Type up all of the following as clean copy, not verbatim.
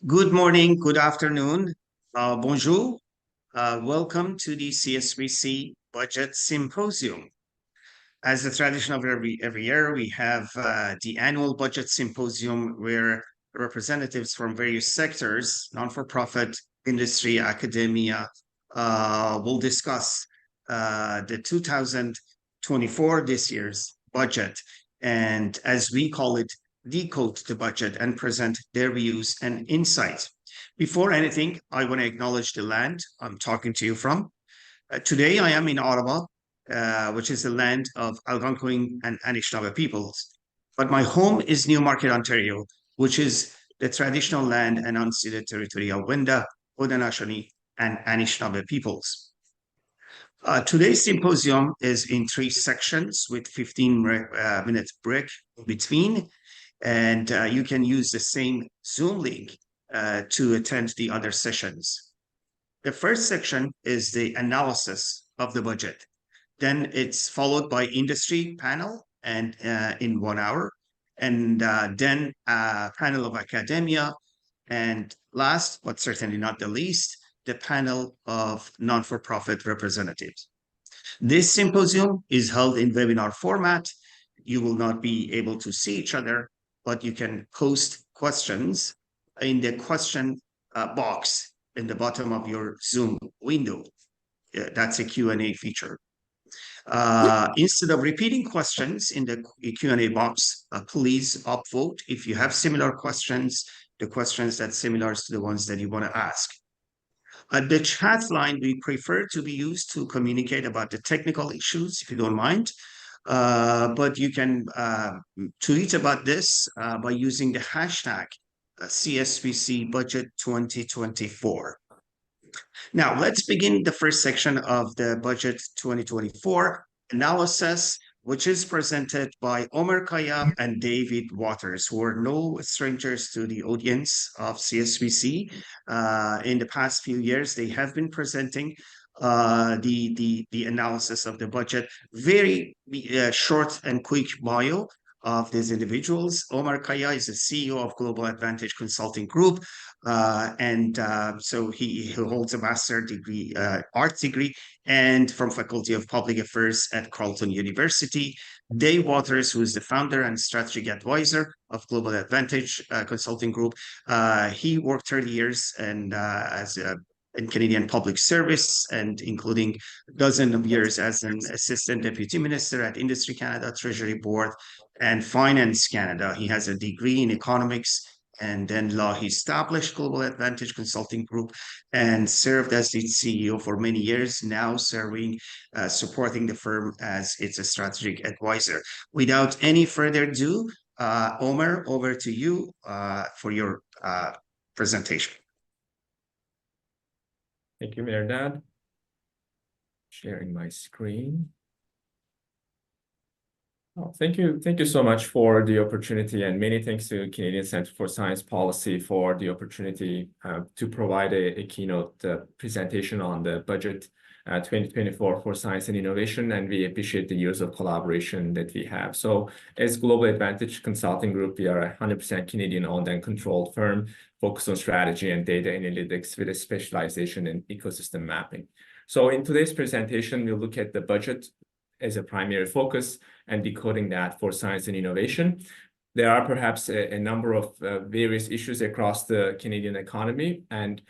Good morning, good afternoon, bonjour. Welcome to the CSPC Budget Symposium. As the tradition of every year, we have the annual Budget Symposium where representatives from various sectors, non-for-profit, industry, academia, will discuss the 2024, this year's budget, and as we call it, decode the budget and present their views and insights. Before anything, I want to acknowledge the land I'm talking to you from. Today, I am in Ottawa, which is the land of Algonquin and Anishinaabe peoples. But my home is Newmarket, Ontario, which is the traditional land and unceded territory of Wenda, Haudenosaunee, and Anishinaabe peoples. Today's symposium is in 3 sections with 15-minute break in between, and you can use the same Zoom link to attend the other sessions. The first section is the analysis of the budget. Then it's followed by industry panel and in 1 hour, and then a panel of academia, and last but certainly not the least, the panel of non-for-profit representatives. This symposium is held in webinar format. You will not be able to see each other, but you can post questions in the question box in the bottom of your Zoom window. That's a Q&A feature. Instead of repeating questions in the Q&A box, please upvote if you have similar questions, the questions that's similar to the ones that you want to ask. The chat line we prefer to be used to communicate about the technical issues, if you don't mind. But you can tweet about this by using the hashtag CSPC Budget 2024. Now, let's begin the first section of the Budget 2024 analysis, which is presented by Omar Khayyam and David Waters, who are no strangers to the audience of CSPC. In the past few years, they have been presenting the analysis of the budget. Very short and quick bio of these individuals. Omar Khayyam is the CEO of Global Advantage Consulting Group, so he holds a master's degree, arts degree, and from Faculty of Public Affairs at Carleton University. Dave Waters, who is the founder and strategic advisor of Global Advantage Consulting Group, he worked 30 years in Canadian public service, and including a dozen of years as an assistant deputy minister at Industry Canada, Treasury Board, and Finance Canada. He has a degree in economics and then law. He established Global Advantage Consulting Group and served as its CEO for many years, now supporting the firm as its strategic advisor. Without any further ado, Omar, over to you for your presentation. Thank you, Mehrdad. Sharing my screen. Oh, thank you so much for the opportunity, and many thanks to Canadian Centre for Science Policy for the opportunity to provide a keynote presentation on the budget 2024 for science and innovation, and we appreciate the years of collaboration that we have. So as Global Advantage Consulting Group, we are a 100% Canadian-owned and controlled firm focused on strategy and data analytics with a specialization in ecosystem mapping. So in today's presentation, we'll look at the budget as a primary focus and decoding that for science and innovation. There are perhaps a number of various issues across the Canadian economy, and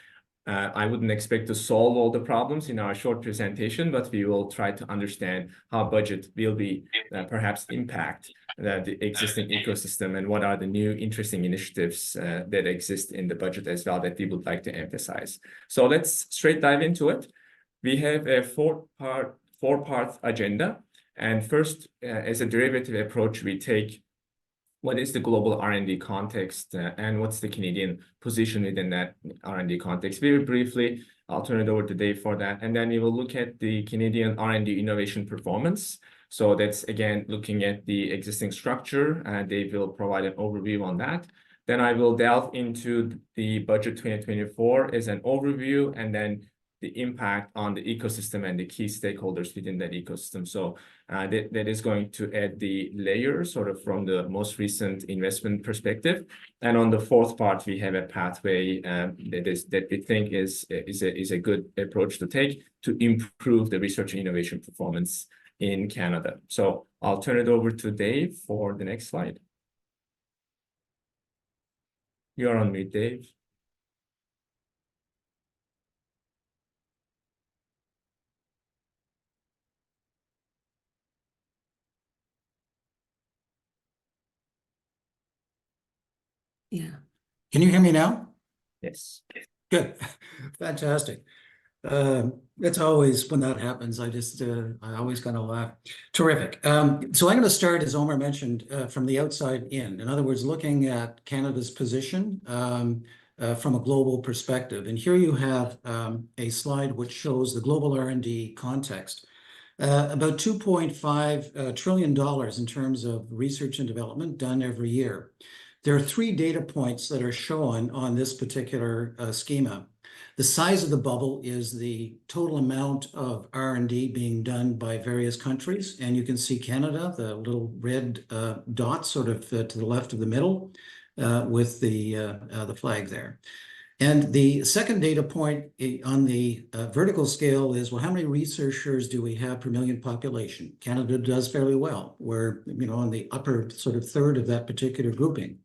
I wouldn't expect to solve all the problems in our short presentation, but we will try to understand how budget will be perhaps impact the existing ecosystem, and what are the new interesting initiatives that exist in the budget as well that we would like to emphasize. So let's straight dive into it. We have a four-part agenda. And first, as a derivative approach, we take what is the global R&D context and what's the Canadian position within that R&D context. Very briefly, I'll turn it over to Dave for that. And then we will look at the Canadian R&D innovation performance. So that's, again, looking at the existing structure. Dave will provide an overview on that. Then I will delve into the budget 2024 as an overview, and then the impact on the ecosystem and the key stakeholders within that ecosystem. So that is going to add the layer sort of from the most recent investment perspective. And on the fourth part, we have a pathway that we think is a good approach to take to improve the research and innovation performance in Canada. So I'll turn it over to Dave for the next slide. You're on mute, Dave. Yeah. Can you hear me now? Yes. Good. Fantastic. That's always when that happens. I always kind of laugh. Terrific. So I'm going to start, as Omar mentioned, from the outside in. In other words, looking at Canada's position from a global perspective. And here you have a slide which shows the global R&D context. About $2.5 trillion in terms of research and development done every year. There are 3 data points that are shown on this particular schema. The size of the bubble is the total amount of R&D being done by various countries. And you can see Canada, the little red dot sort of to the left of the middle with the flag there. And the second data point on the vertical scale is, well, how many researchers do we have per million population? Canada does fairly well. We're, on the upper sort of third of that particular grouping.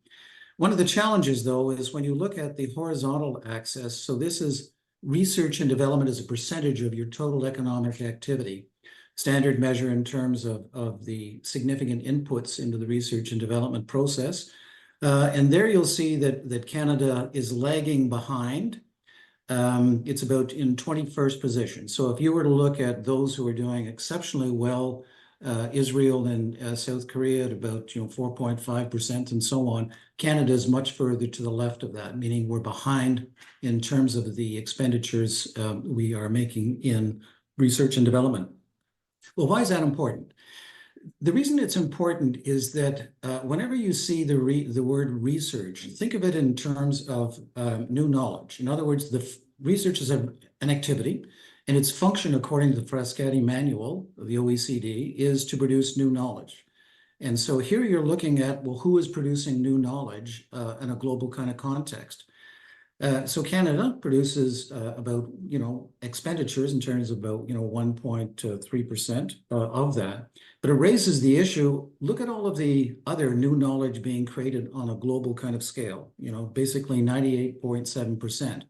One of the challenges, though, is when you look at the horizontal axis, so this is research and development as a percentage of your total economic activity, standard measure in terms of the significant inputs into the research and development process. And there you'll see that Canada is lagging behind. It's about in 21st position. So if you were to look at those who are doing exceptionally well, Israel and South Korea at about 4.5% and so on, Canada is much further to the left of that, meaning we're behind in terms of the expenditures we are making in research and development. Well, why is that important? The reason it's important is that whenever you see the word research, think of it in terms of new knowledge. In other words, the research is an activity, and its function, according to the Frascati manual of the OECD, is to produce new knowledge. And so here you're looking at, well, who is producing new knowledge in a global kind of context? So Canada produces about, expenditures in terms of about, 1.3% of that. But it raises the issue, look at all of the other new knowledge being created on a global kind of scale, basically 98.7%.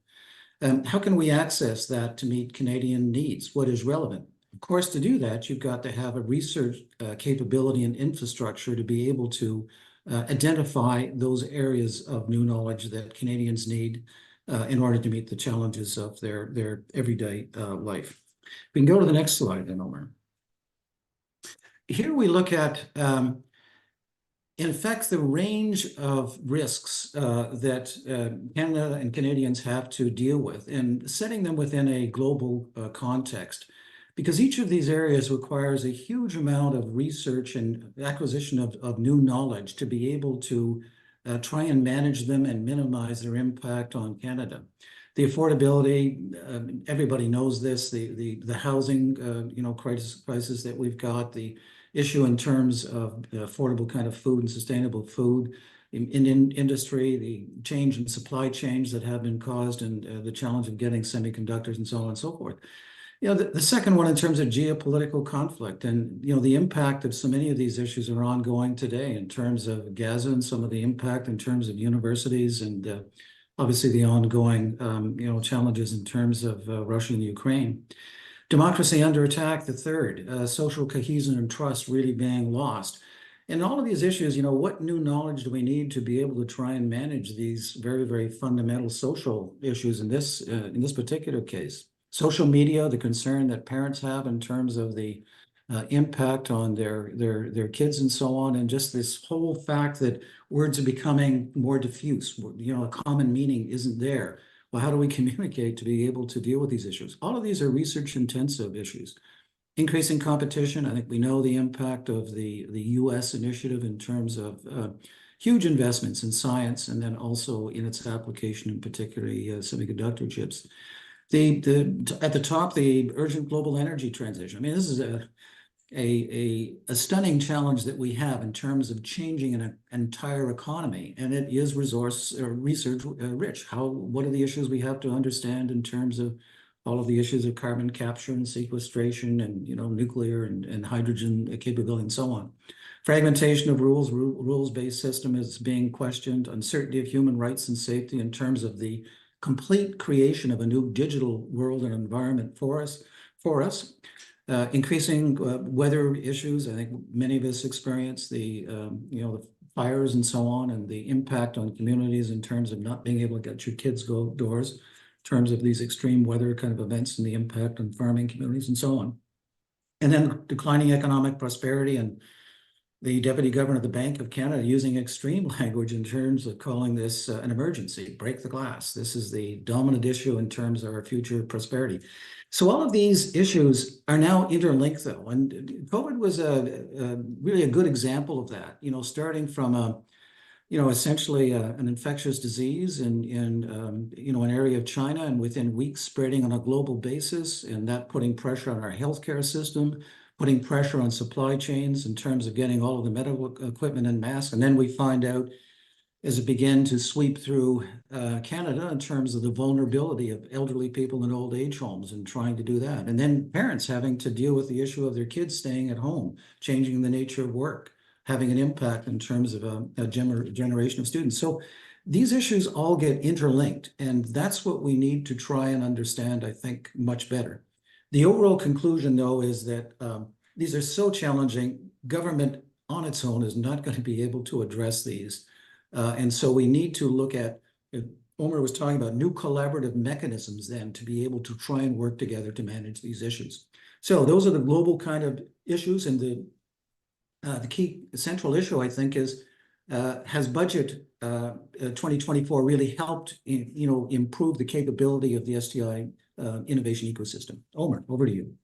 How can we access that to meet Canadian needs? What is relevant? Of course, to do that, you've got to have a research capability and infrastructure to be able to identify those areas of new knowledge that Canadians need in order to meet the challenges of their everyday life. We can go to the next slide then, Omar. Here we look at, in fact, the range of risks that Canada and Canadians have to deal with and setting them within a global context. Because each of these areas requires a huge amount of research and acquisition of new knowledge to be able to try and manage them and minimize their impact on Canada. The affordability, everybody knows this, the housing crisis that we've got, the issue in terms of affordable kind of food and sustainable food in industry, the change in supply chains that have been caused, and the challenge of getting semiconductors and so on and so forth. The second one in terms of geopolitical conflict and, the impact of so many of these issues are ongoing today in terms of Gaza and some of the impact in terms of universities and obviously the ongoing, challenges in terms of Russia and Ukraine. Democracy under attack, the third, social cohesion and trust really being lost. And all of these issues, what new knowledge do we need to be able to try and manage these very, very fundamental social issues in this particular case? Social media, the concern that parents have in terms of the impact on their kids and so on, and just this whole fact that words are becoming more diffuse. A common meaning isn't there. Well, how do we communicate to be able to deal with these issues? All of these are research-intensive issues. Increasing competition, I think we know the impact of the U.S. initiative in terms of huge investments in science and then also in its application, in particularly semiconductor chips. At the top, the urgent global energy transition. I mean, this is a stunning challenge that we have in terms of changing an entire economy, and it is resource research rich. What are the issues we have to understand in terms of all of the issues of carbon capture and sequestration, and nuclear and hydrogen capability and so on. Fragmentation of rules-based system is being questioned. Uncertainty of human rights and safety in terms of the complete creation of a new digital world and environment for us. Increasing weather issues. I think many of us experience the the fires and so on, and the impact on communities in terms of not being able to get your kids go outdoors, in terms of these extreme weather kind of events and the impact on farming communities and so on. And then declining economic prosperity, and the Deputy Governor of the Bank of Canada using extreme language in terms of calling this an emergency, break the glass. This is the dominant issue in terms of our future prosperity. So all of these issues are now interlinked, though, and COVID was really a good example of that. Starting from essentially an infectious disease in an area of China, and within weeks spreading on a global basis, and that putting pressure on our healthcare system, putting pressure on supply chains in terms of getting all of the medical equipment and masks. And then we find out, as it began to sweep through Canada, in terms of the vulnerability of elderly people in old age homes and trying to do that. And then parents having to deal with the issue of their kids staying at home, changing the nature of work, having an impact in terms of a generation of students. So these issues all get interlinked, and that's what we need to try and understand, I think, much better. The overall conclusion, though, is that these are so challenging, government on its own is not going to be able to address these. And so we need to look at, Omer was talking about new collaborative mechanisms then to be able to try and work together to manage these issues. So those are the global kind of issues, and the key central issue, I think, is has budget 2024 really helped improve the capability of the STI innovation ecosystem? Omer, over to you.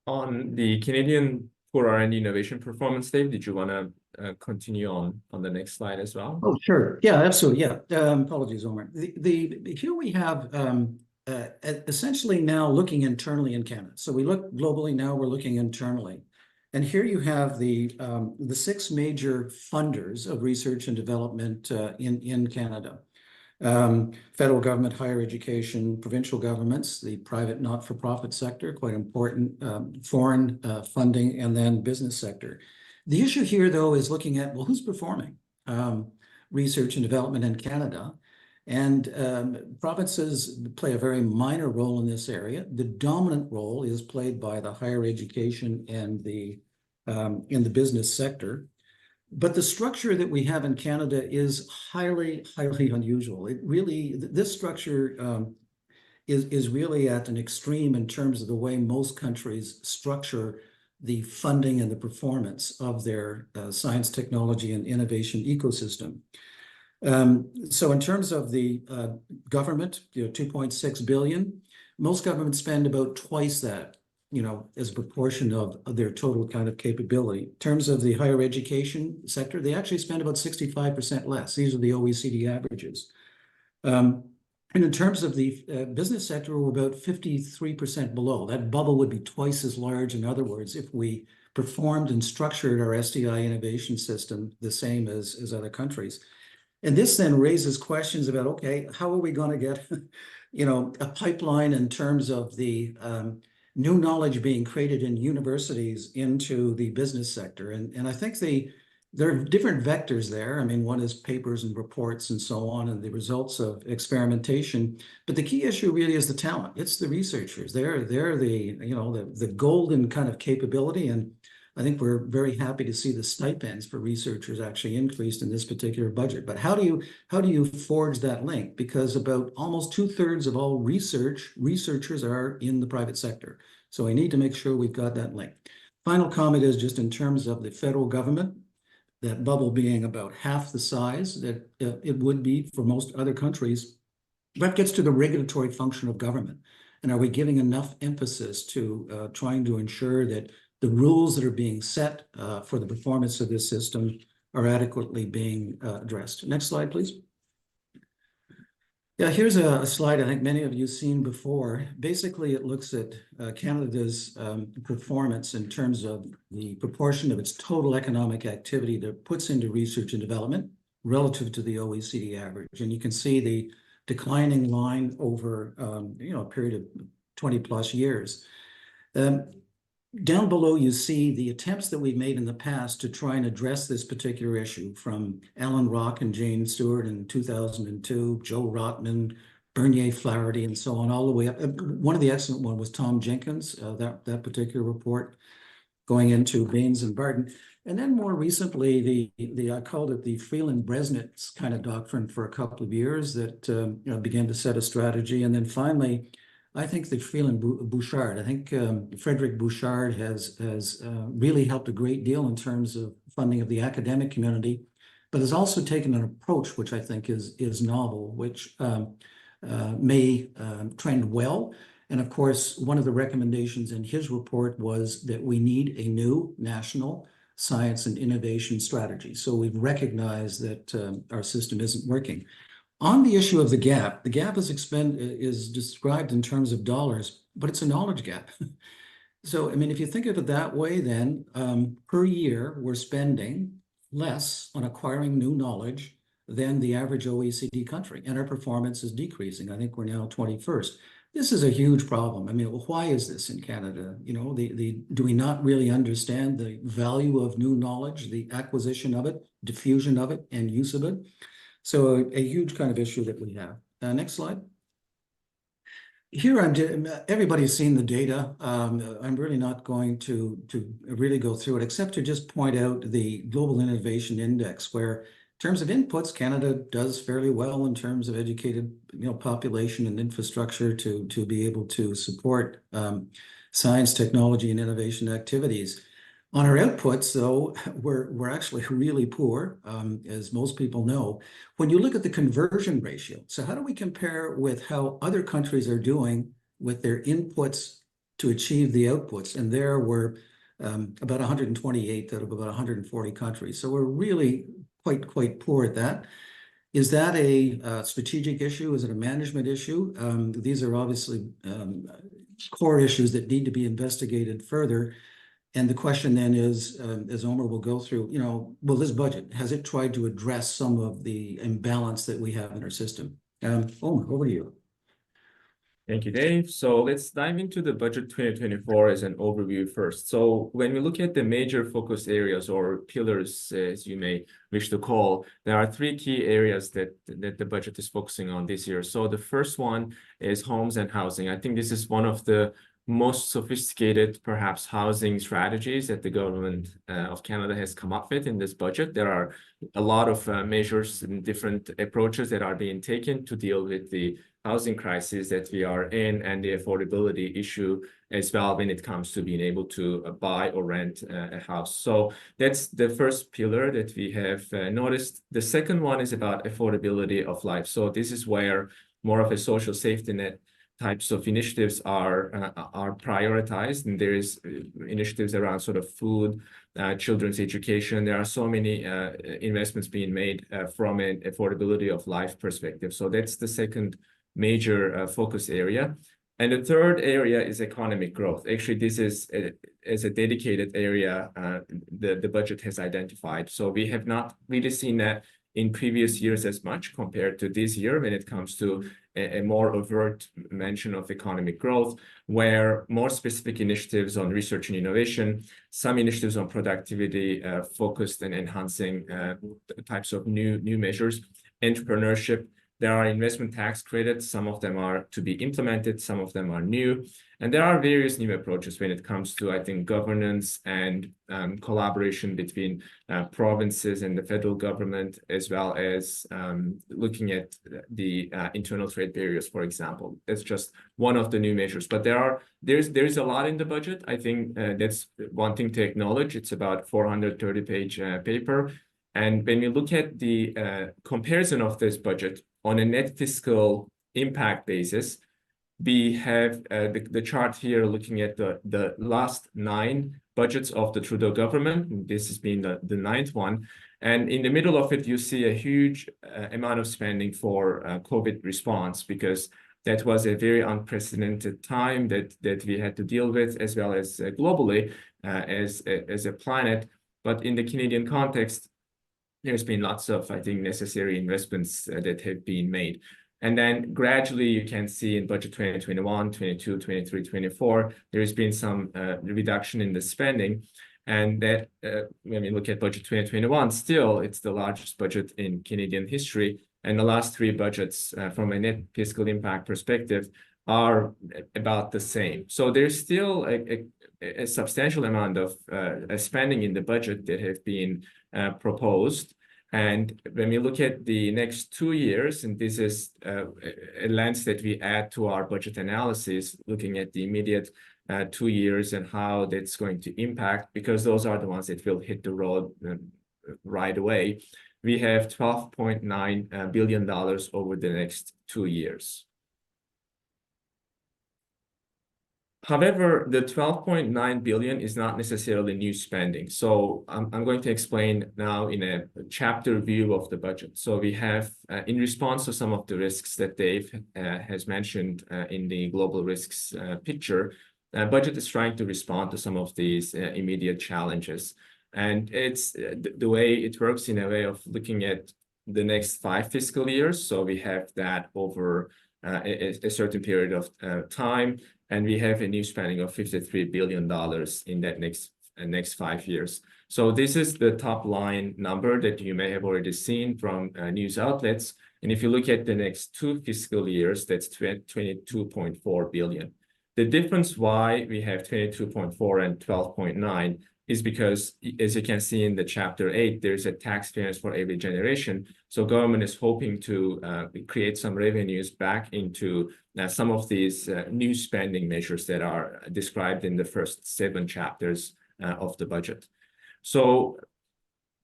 On the Canadian Poor R&D Innovation Performance, Dave, did you want to continue on the next slide as well? Oh, sure. Yeah, absolutely. Yeah. Apologies, Omer. Here we have essentially now looking internally in Canada. So we look globally, now we're looking internally. And here you have the 6 major funders of research and development in Canada. Federal government, higher education, provincial governments, the private not-for-profit sector, quite important, foreign funding, and then business sector. The issue here, though, is looking at, well, who's performing research and development in Canada? And provinces play a very minor role in this area. The dominant role is played by the higher education and in the business sector. But the structure that we have in Canada is highly, highly unusual. This structure is really at an extreme in terms of the way most countries structure the funding and the performance of their science, technology, and innovation ecosystem. So in terms of the government, $2.6 billion, most governments spend about twice that, as a proportion of their total kind of capability. In terms of the higher education sector, they actually spend about 65% less. These are the OECD averages. And in terms of the business sector, we're about 53% below. That bubble would be twice as large, in other words, if we performed and structured our STI innovation system the same as other countries. And this then raises questions about, okay, how are we going to get, a pipeline in terms of the new knowledge being created in universities into the business sector? And I think there are different vectors there. I mean, one is papers and reports and so on, and the results of experimentation. But the key issue really is the talent. It's the researchers. They're the golden kind of capability. And I think we're very happy to see the stipends for researchers actually increased in this particular budget. But how do you forge that link? Because about almost 2/3 of all researchers are in the private sector. So we need to make sure we've got that link. Final comment is just in terms of the federal government, that bubble being about half the size that it would be for most other countries. That gets to the regulatory function of government. And are we giving enough emphasis to trying to ensure that the rules that are being set for the performance of this system are adequately being addressed? Next slide, please. Yeah, here's a slide I think many of you have seen before. Basically, it looks at Canada's performance in terms of the proportion of its total economic activity that it puts into research and development relative to the OECD average. And you can see the declining line over a period of 20 plus years. Down below, you see the attempts that we've made in the past to try and address this particular issue, from Alan Rock and Jane Stewart in 2002, Joe Rotman, Bernier Flaherty, and so on, all the way up. One of the excellent ones was Tom Jenkins, that particular report, going into Baines and Barton. And then more recently, I called it the Freeland-Bresnitz kind of doctrine for a couple of years that began to set a strategy. And then finally, I think the Freeland-Bouchard, I think Frederick Bouchard has really helped a great deal in terms of funding of the academic community, but has also taken an approach which I think is novel, which may trend well. And of course, one of the recommendations in his report was that we need a new national science and innovation strategy. So we've recognized that our system isn't working. On the issue of the gap is described in terms of dollars, but it's a knowledge gap. So, I mean, if you think of it that way, then per year, we're spending less on acquiring new knowledge than the average OECD country, and our performance is decreasing. I think we're now 21st. This is a huge problem. I mean, why is this in Canada? You know, do we not really understand the value of new knowledge, the acquisition of it, diffusion of it, and use of it? So a huge kind of issue that we have. Next slide. Here, everybody's seen the data. I'm really not going to really go through it, except to just point out the Global Innovation Index, where in terms of inputs, Canada does fairly well in terms of educated population and infrastructure to be able to support science, technology, and innovation activities. On our outputs, though, we're actually really poor, as most people know. When you look at the conversion ratio, so how do we compare with how other countries are doing with their inputs to achieve the outputs? And there we're about 128 out of about 140 countries. So we're really quite poor at that. Is that a strategic issue? Is it a management issue? These are obviously core issues that need to be investigated further. And the question then is, as Omer will go through, will this budget, has it tried to address some of the imbalance that we have in our system? Omer, over to you. Thank you, Dave. So let's dive into the budget 2024 as an overview first. So when we look at the major focus areas or pillars, as you may wish to call, there are three key areas that the budget is focusing on this year. So the first one is homes and housing. I think this is one of the most sophisticated, perhaps, housing strategies that the government of Canada has come up with in this budget. There are a lot of measures and different approaches that are being taken to deal with the housing crisis that we are in and the affordability issue as well when it comes to being able to buy or rent a house. So that's the first pillar that we have noticed. The second one is about affordability of life. So this is where more of a social safety net types of initiatives are prioritized, and there is initiatives around sort of food, children's education. There are so many investments being made from an affordability of life perspective. So that's the second major focus area. And the third area is economic growth. Actually, this is as a dedicated area the budget has identified. So we have not really seen that in previous years as much compared to this year when it comes to a more overt mention of economic growth, where more specific initiatives on research and innovation, some initiatives on productivity focused and enhancing types of new measures, entrepreneurship. There are investment tax credits. Some of them are to be implemented. Some of them are new. And there are various new approaches when it comes to, I think, governance and collaboration between provinces and the federal government, as well as looking at the internal trade barriers, for example. It's just one of the new measures. But there's a lot in the budget. I think that's one thing to acknowledge. It's about 430-page paper. And when we look at the comparison of this budget on a net fiscal impact basis, we have the chart here looking at the last 9 budgets of the Trudeau government. This has been the 9th one. And in the middle of it, you see a huge amount of spending for COVID response, because that was a very unprecedented time that we had to deal with, as well as globally as a planet. But in the Canadian context, there's been lots of, I think, necessary investments that have been made. And then gradually you can see in budget 2021, 22, 23, 24, there's been some reduction in the spending. And that when we look at budget 2021, still it's the largest budget in Canadian history. And the last three budgets from a net fiscal impact perspective are about the same. So there's still a substantial amount of spending in the budget that have been proposed. And when we look at the next 2 years, and this is a lens that we add to our budget analysis, looking at the immediate 2 years and how that's going to impact, because those are the ones that will hit the road right away. We have $12.9 billion over the next 2 years. However, the 12.9 billion is not necessarily new spending. So I'm going to explain now in a chapter view of the budget. So we have, in response to some of the risks that Dave has mentioned in the global risks picture, budget is trying to respond to some of these immediate challenges. And it's the way it works in a way of looking at the next 5 fiscal years. So we have that over a certain period of time. And we have a new spending of $53 billion in that next 5 years. So this is the top line number that you may have already seen from news outlets. And if you look at the next 2 fiscal years, that's $22.4 billion. The difference why we have 22.4 and 12.9 is because, as you can see in the chapter 8, there's a tax fairness for every generation. So government is hoping to create some revenues back into some of these new spending measures that are described in the first 7 chapters of the budget. So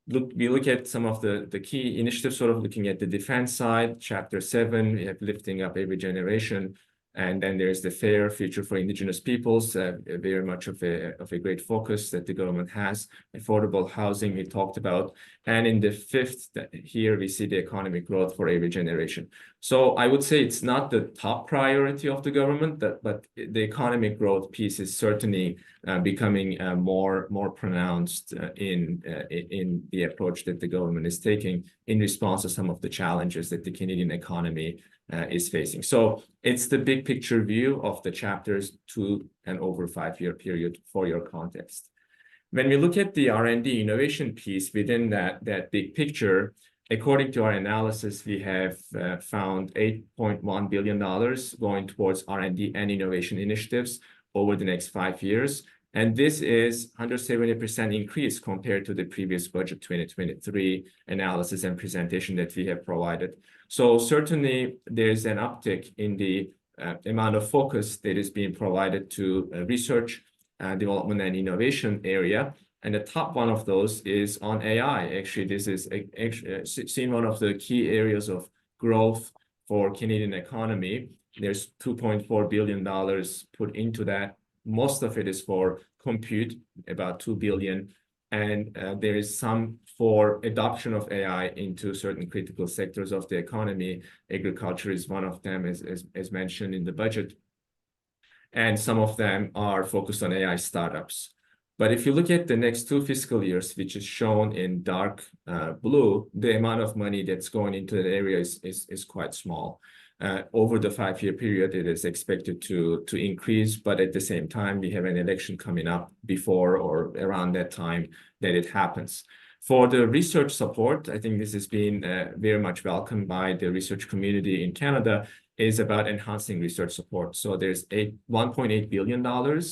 we look at some of the key initiatives, sort of looking at the defense side. Chapter 7, we have lifting up every generation. And then there's the fair future for Indigenous peoples, very much of a great focus that the government has. Affordable housing we talked about. And in the 5th, here we see the economic growth for every generation. So I would say it's not the top priority of the government, but the economic growth piece is certainly becoming more pronounced in the approach that the government is taking in response to some of the challenges that the Canadian economy is facing. So it's the big picture view of the chapters 2 and over 5-year period for your context. When we look at the R&D innovation piece within that big picture, according to our analysis, we have found $8.1 billion going towards R&D and innovation initiatives over the next 5 years. And this is 170% increase compared to the previous budget 2023 analysis and presentation that we have provided. So certainly there's an uptick in the amount of focus that is being provided to research, development and innovation area. And the top one of those is on AI. Actually, this is seen one of the key areas of growth for Canadian economy. There's $2.4 billion put into that. Most of it is for compute, about $2 billion. And there is some for adoption of AI into certain critical sectors of the economy. Agriculture is one of them, as mentioned in the budget. And some of them are focused on AI startups. But if you look at the next 2 fiscal years, which is shown in dark blue, the amount of money that's going into that area is quite small. Over the 5-year period, it is expected to increase, but at the same time, we have an election coming up before or around that time that it happens. For the research support, I think this has been very much welcomed by the research community in Canada, is about enhancing research support. So there's $1.8 billion.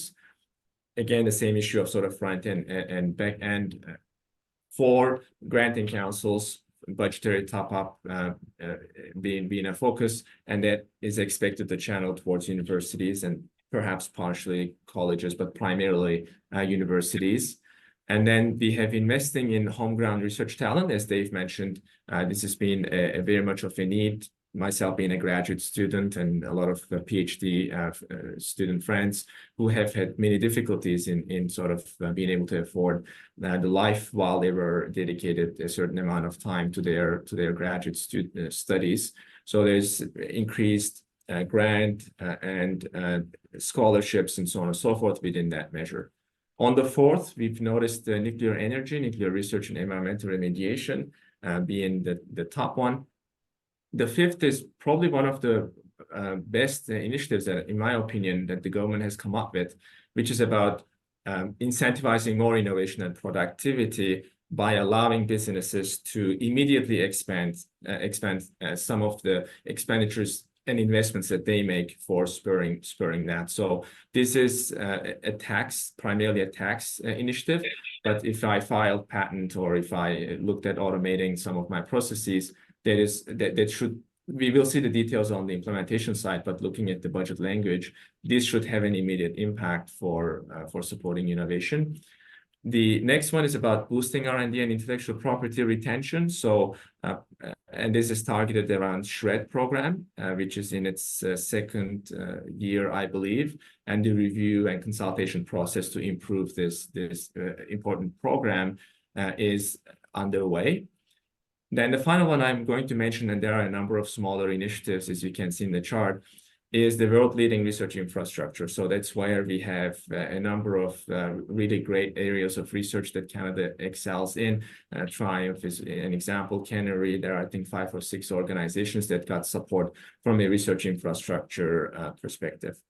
Again, the same issue of sort of front end and back end for granting councils, budgetary top-up being a focus, and that is expected to channel towards universities and perhaps partially colleges, but primarily universities. And then we have investing in home-ground research talent, as Dave mentioned. This has been a very much of a need. Myself being a graduate student and a lot of PhD student friends who have had many difficulties in sort of being able to afford the life while they were dedicated a certain amount of time to their graduate studies. So there's increased grant and scholarships and so on and so forth within that measure. On the fourth, we've noticed nuclear energy, nuclear research and environmental remediation being the top one. The fifth is probably one of the best initiatives that, in my opinion, that the government has come up with, which is about incentivizing more innovation and productivity by allowing businesses to immediately expand some of the expenditures and investments that they make for spurring that. So this is primarily a tax initiative. But if I filed patent or if I looked at automating some of my processes, we will see the details on the implementation side, but looking at the budget language, this should have an immediate impact for supporting innovation. The next one is about boosting R&D and intellectual property retention. So, and this is targeted around SHRED program, which is in its second year, I believe, and the review and consultation process to improve this important program is underway. Then the final one I'm going to mention, and there are a number of smaller initiatives, as you can see in the chart, is the world-leading research infrastructure. So that's where we have a number of really great areas of research that Canada excels in. Triumph is an example. Canary, there are, I think, 5 or 6 organizations that got support from a research infrastructure perspective.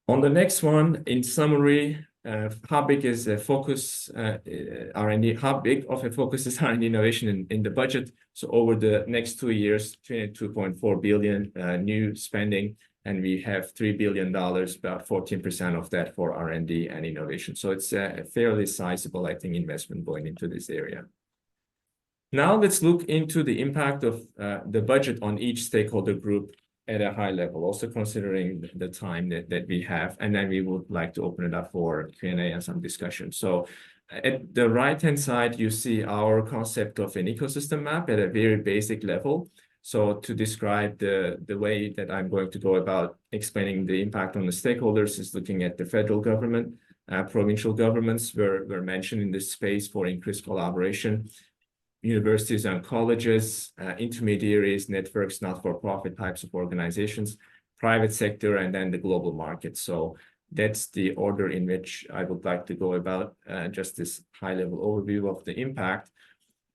On the next one, in summary, how big is a focus R&D? How big of a focus is R&D innovation in the budget? So over the next 2 years, $22.4 billion new spending, and we have $3 billion, about 14% of that for R&D and innovation. So it's a fairly sizable, I think, investment going into this area. Now let's look into the impact of the budget on each stakeholder group at a high level, also considering the time that we have, and then we would like to open it up for Q&A and some discussion. So at the right-hand side, you see our concept of an ecosystem map at a very basic level. So to describe the way that I'm going to go about explaining the impact on the stakeholders is looking at the federal government, provincial governments were mentioned in this space for increased collaboration, universities and colleges, intermediaries, networks, not-for-profit types of organizations, private sector, and then the global market. So that's the order in which I would like to go about just this high-level overview of the impact.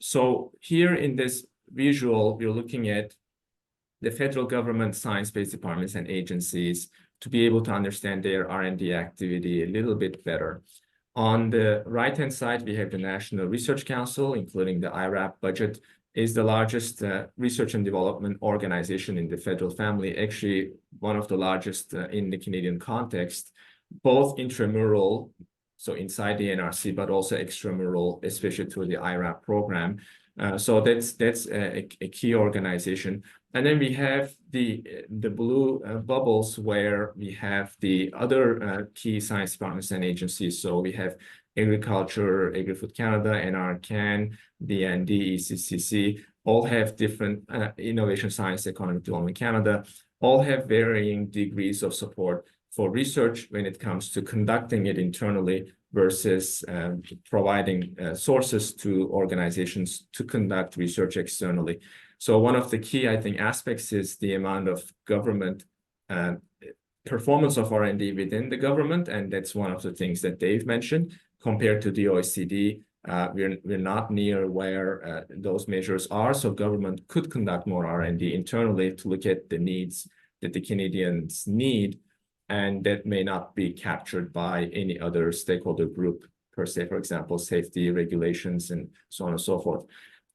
So here in this visual, we're looking at the federal government, science-based departments and agencies to be able to understand their R&D activity a little bit better. On the right-hand side, we have the National Research Council, including the IRAP budget, is the largest research and development organization in the federal family, actually one of the largest in the Canadian context, both intramural, so inside the NRC, but also extramural, especially through the IRAP program. So that's a key organization. And then we have the blue bubbles where we have the other key science departments and agencies. So we have Agriculture, Agri-Food Canada, NRCan, DND, ECCC, all have different Innovation Science, Economic Development Canada, all have varying degrees of support for research when it comes to conducting it internally versus providing sources to organizations to conduct research externally. So one of the key, I think, aspects is the amount of government performance of R&D within the government, and that's one of the things that Dave mentioned. Compared to the OECD, we're not near where those measures are, so government could conduct more R&D internally to look at the needs that the Canadians need, and that may not be captured by any other stakeholder group per se, for example, safety regulations and so on and so forth.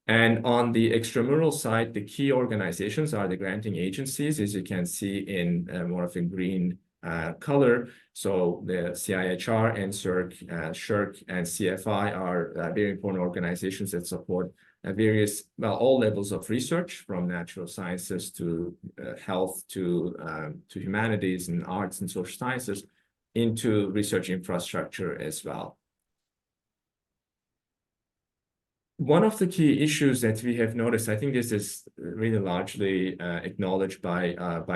And on the extramural side, the key organizations are the granting agencies, as you can see in more of a green color. So the CIHR, NSERC, SHRC, and CFI are very important organizations that support all levels of research, from natural sciences to health to humanities and arts and social sciences, into research infrastructure as well. One of the key issues that we have noticed, I think this is really largely acknowledged by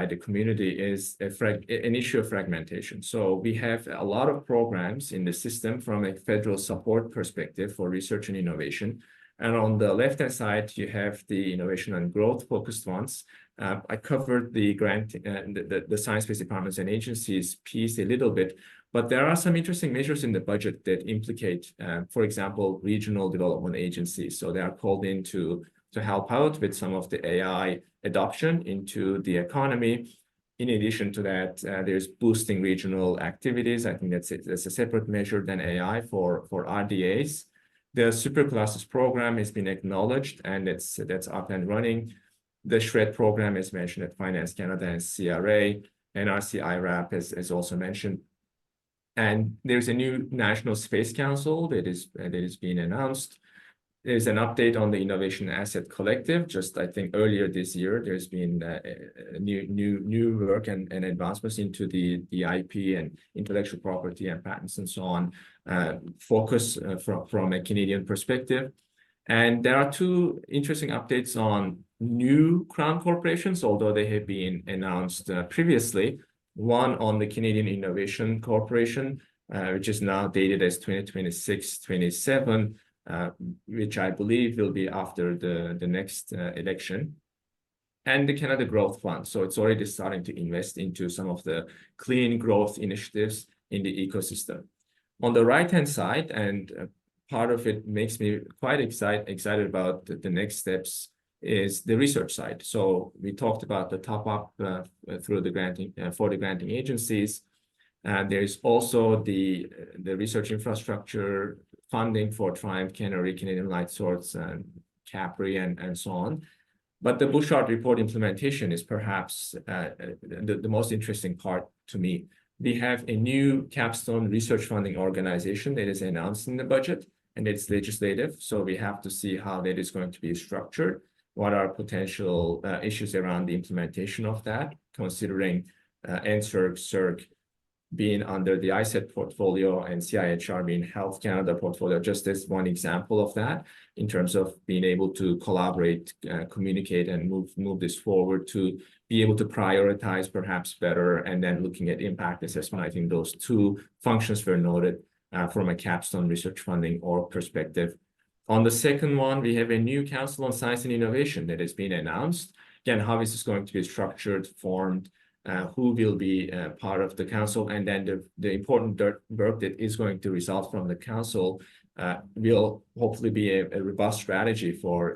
the community, is an issue of fragmentation. So we have a lot of programs in the system from a federal support perspective for research and innovation. And on the left-hand side, you have the innovation and growth-focused ones. I covered the grant, the science-based departments and agencies piece a little bit, but there are some interesting measures in the budget that implicate, for example, regional development agencies. So they are called in to help out with some of the AI adoption into the economy. In addition to that, there's boosting regional activities. I think that's a separate measure than AI for RDAs. The Superclasses program has been acknowledged, and that's up and running. The SHRED program is mentioned at Finance Canada and CRA, NRC IRAP is also mentioned. And there's a new National Space Council that is being announced. There's an update on the Innovation Asset Collective. Just I think earlier this year, there's been new work and advancements into the IP and intellectual property and patents and so on, focus from a Canadian perspective. And there are two interesting updates on new Crown corporations, although they have been announced previously. One on the Canadian Innovation Corporation, which is now dated as 2026-27, which I believe will be after the next election, and the Canada Growth Fund. So it's already starting to invest into some of the clean growth initiatives in the ecosystem. On the right-hand side, and part of it makes me quite excited about the next steps, is the research side. So we talked about the top up through the granting for the granting agencies. There's also the research infrastructure funding for Triumph, Canary, Canadian Light Source, and Capri, and so on. But the Bouchard report implementation is perhaps the most interesting part to me. We have a new capstone research funding organization that is announced in the budget, and it's legislative. So we have to see how that is going to be structured. What are potential issues around the implementation of that, considering NSERC, CERC being under the ISET portfolio and CIHR being Health Canada portfolio, just as one example of that, in terms of being able to collaborate, communicate, and move this forward to be able to prioritize perhaps better, and then looking at impact assessment. I think those two functions were noted from a capstone research funding org perspective. On the second one, we have a new Council on Science and Innovation that has been announced. Again, how is this going to be structured, formed, who will be part of the council, and then the important work that is going to result from the council will hopefully be a robust strategy for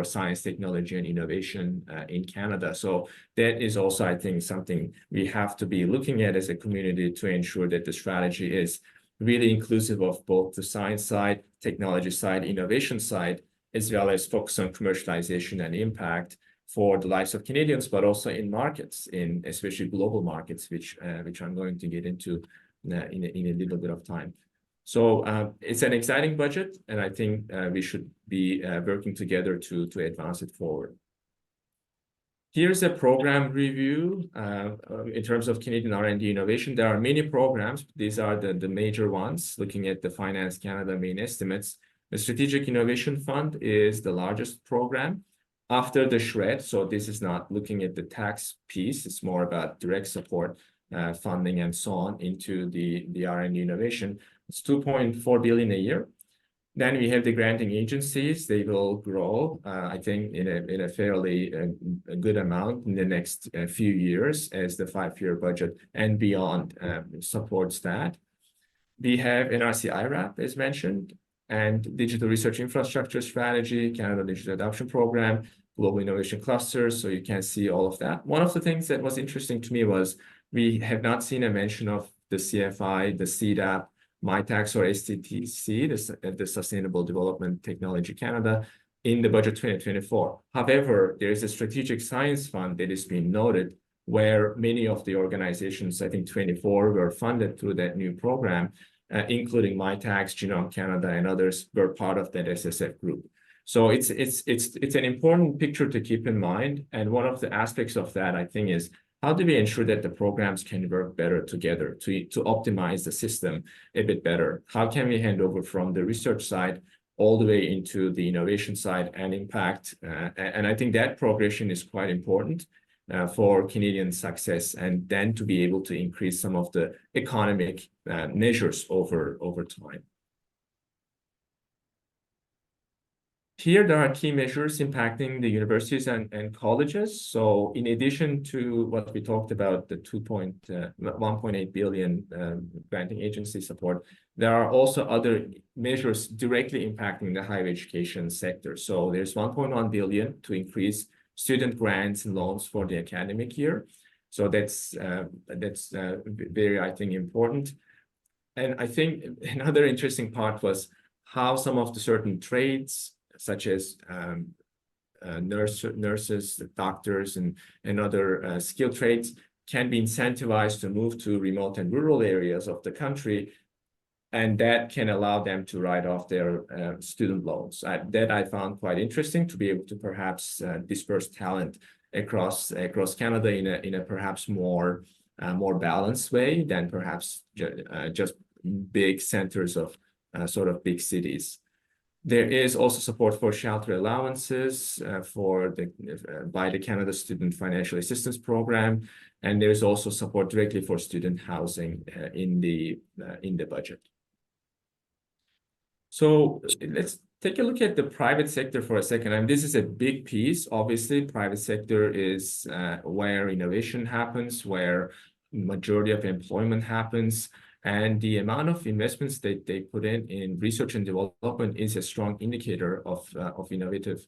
science, technology, and innovation in Canada. So that is also, I think, something we have to be looking at as a community to ensure that the strategy is really inclusive of both the science side, technology side, innovation side, as well as focus on commercialization and impact for the lives of Canadians, but also in markets, in especially global markets, which I'm going to get into in a little bit of time. So it's an exciting budget, and I think we should be working together to advance it forward. Here's a program review in terms of Canadian R&D innovation. There are many programs. These are the major ones, looking at the Finance Canada main estimates. The Strategic Innovation Fund is the largest program. After the SHRED, so this is not looking at the tax piece, it's more about direct support, funding, and so on into the R&D innovation. It's $2.4 billion a year. Then we have the granting agencies. They will grow, I think, in a fairly good amount in the next few years as the 5-year budget and beyond supports that. We have NRC IRAP, as mentioned, and Digital Research Infrastructure Strategy, Canada Digital Adoption Program, Global Innovation Clusters, so you can see all of that. One of the things that was interesting to me was we have not seen a mention of the CFI, the CDAP, MyTax, or STTC, the Sustainable Development Technology Canada, in the budget 2024. However, there is a strategic science fund that is being noted where many of the organizations, I think 24, were funded through that new program, including MyTax, Genome Canada, and others were part of that SSF group. So it's an important picture to keep in mind. And one of the aspects of that, I think, is how do we ensure that the programs can work better together to optimize the system a bit better? How can we hand over from the research side all the way into the innovation side and impact. And I think that progression is quite important for Canadian success, and then to be able to increase some of the economic measures over time. Here, there are key measures impacting the universities and colleges. So in addition to what we talked about, the 1.8 billion granting agency support, there are also other measures directly impacting the higher education sector. So there's 1.1 billion to increase student grants and loans for the academic year. So that's very, I think, important. And I think another interesting part was how some of the certain trades, such as nurses, doctors, and other skilled trades, can be incentivized to move to remote and rural areas of the country, and that can allow them to write off their student loans. That I found quite interesting, to be able to perhaps disperse talent across Canada in a perhaps more balanced way than perhaps just big centers of sort of big cities. There is also support for shelter allowances by the Canada Student Financial Assistance Program, and there's also support directly for student housing in the budget. So let's take a look at the private sector for a second. And this is a big piece. Obviously, private sector is where innovation happens, where majority of employment happens. And the amount of investments that they put in research and development is a strong indicator of innovative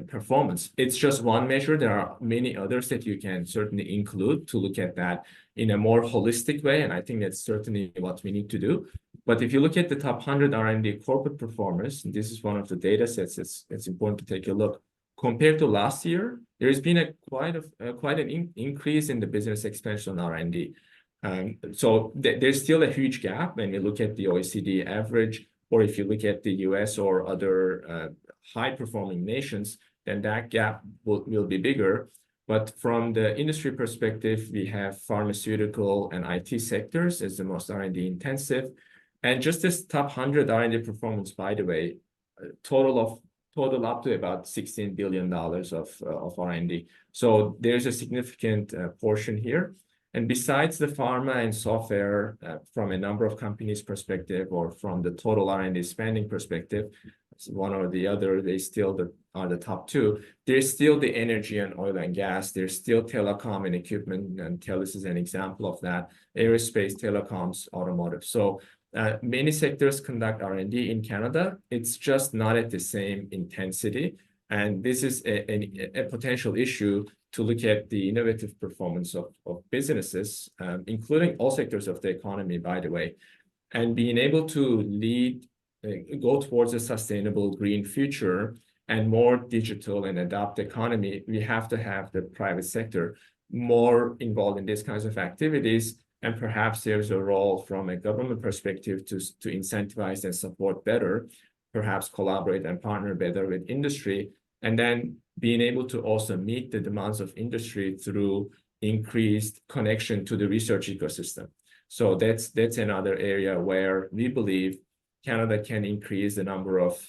performance. It's just one measure. There are many others that you can certainly include to look at that in a more holistic way. And I think that's certainly what we need to do. But if you look at the top 100 R&D corporate performers, and this is one of the data sets it's important to take a look. Compared to last year, there has been quite an increase in the business expansion on R&D. So there's still a huge gap when we look at the OECD average, or if you look at the US or other high-performing nations, then that gap will be bigger. But from the industry perspective, we have pharmaceutical and IT sectors as the most R&D intensive. And just this top 100 R&D performance, by the way, total up to about $16 billion of R&D. So there's a significant portion here. And besides the pharma and software, from a number of companies' perspective, or from the total R&D spending perspective, one or the other, they still are the top two. There's still the energy and oil and gas. There's still telecom and equipment, and TELUS is an example of that. Aerospace, telecoms, automotive. So many sectors conduct R&D in Canada. It's just not at the same intensity. And this is a potential issue to look at the innovative performance of businesses, including all sectors of the economy, by the way, and being able to go towards a sustainable green future and more digital and adapt economy. We have to have the private sector more involved in these kinds of activities. And perhaps there's a role from a government perspective to incentivize and support better, perhaps collaborate and partner better with industry, and then being able to also meet the demands of industry through increased connection to the research ecosystem. So that's another area where we believe Canada can increase the number of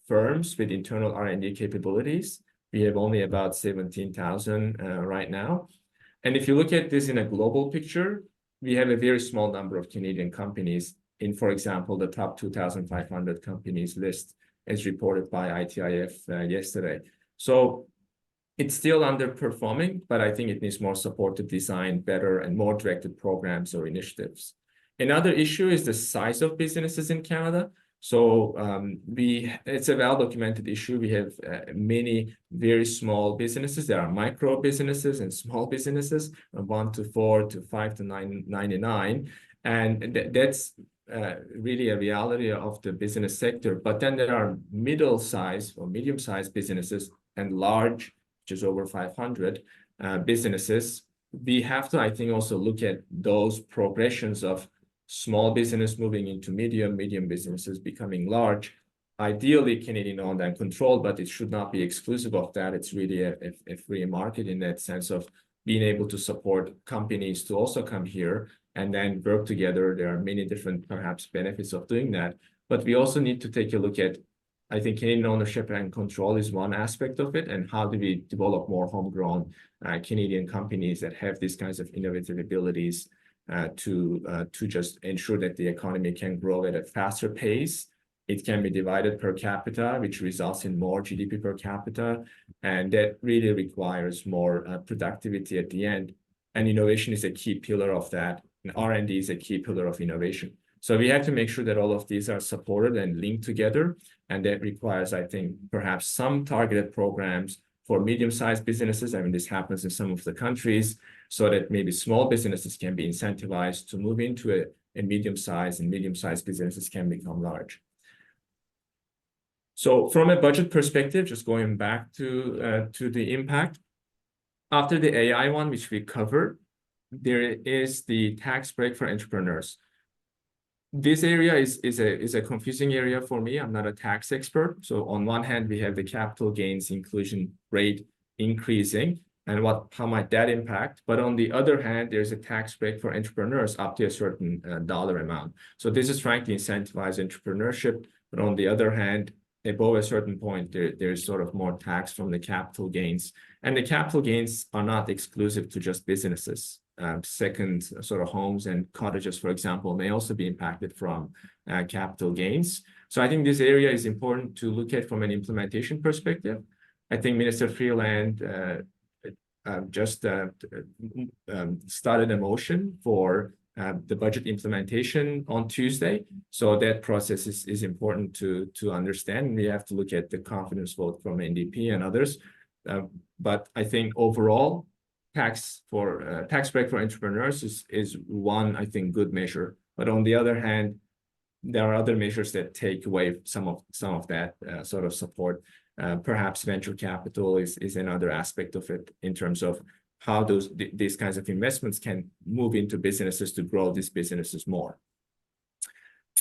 firms with internal R&D capabilities. We have only about 17,000 right now. And if you look at this in a global picture, we have a very small number of Canadian companies in, for example, the top 2,500 companies list, as reported by ITIF yesterday. So it's still underperforming, but I think it needs more support to design better and more directed programs or initiatives. Another issue is the size of businesses in Canada. So it's a well-documented issue. We have many very small businesses. There are micro businesses and small businesses, 1 to 4 to 5 to 99. And that's really a reality of the business sector. But then there are middle-sized or medium-sized businesses and large, which is over 500 businesses. We have to, I think, also look at those progressions of small business moving into medium businesses becoming large, ideally Canadian owned and controlled, but it should not be exclusive of that. It's really a free market in that sense of being able to support companies to also come here and then work together. There are many different perhaps benefits of doing that, but we also need to take a look at I think Canadian ownership and control is one aspect of it, and how do we develop more homegrown Canadian companies that have these kinds of innovative abilities to just ensure that the economy can grow at a faster pace. It can be divided per capita, which results in more GDP per capita, and that really requires more productivity at the end. And innovation is a key pillar of that, and R&D is a key pillar of innovation. So we have to make sure that all of these are supported and linked together, and that requires, I think, perhaps some targeted programs for medium-sized businesses. I mean, this happens in some of the countries, so that maybe small businesses can be incentivized to move into a medium-sized, and medium-sized businesses can become large. So from a budget perspective, just going back to the impact, after the AI one, which we covered, there is the tax break for entrepreneurs. This area is a confusing area for me. I'm not a tax expert. So on one hand, we have the capital gains inclusion rate increasing, and how might that impact? But on the other hand, there's a tax break for entrepreneurs up to a certain dollar amount. So this is trying to incentivize entrepreneurship, but on the other hand, above a certain point, there's sort of more tax from the capital gains. And the capital gains are not exclusive to just businesses. Second sort of homes and cottages, for example, may also be impacted from capital gains. So I think this area is important to look at from an implementation perspective. I think Minister Freeland just started a motion for the budget implementation on Tuesday. So that process is important to understand. We have to look at the confidence vote from NDP and others. But I think overall, tax break for entrepreneurs is one, I think, good measure. But on the other hand, there are other measures that take away some of that sort of support. Perhaps venture capital is another aspect of it in terms of how these kinds of investments can move into businesses to grow these businesses more.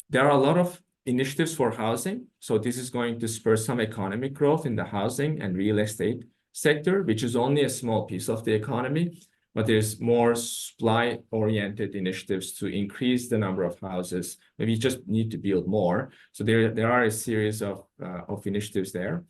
There are a lot of initiatives for housing. So this is going to spur some economic growth in the housing and real estate sector, which is only a small piece of the economy, but there's more supply-oriented initiatives to increase the number of houses. Maybe you just need to build more. So there are a series of initiatives there.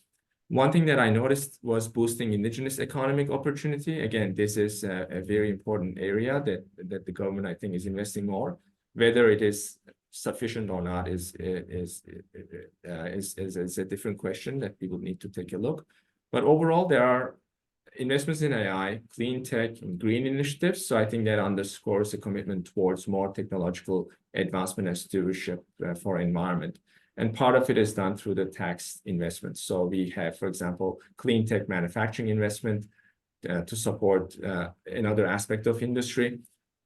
One thing that I noticed was boosting Indigenous economic opportunity. Again, this is a very important area that the government, I think, is investing more. Whether it is sufficient or not is a different question that people need to take a look. But overall, there are investments in AI, clean tech, and green initiatives. So I think that underscores a commitment towards more technological advancement and stewardship for environment. And part of it is done through the tax investments. So we have, for example, clean tech manufacturing investment to support another aspect of industry.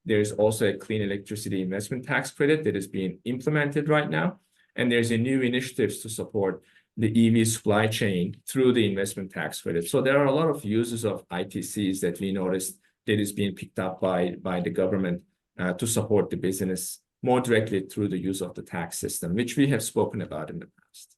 There's also a clean electricity investment tax credit that is being implemented right now. And there's a new initiatives to support the EV supply chain through the investment tax credit. So there are a lot of uses of ITCs that we noticed that is being picked up by the government to support the business more directly through the use of the tax system, which we have spoken about in the past.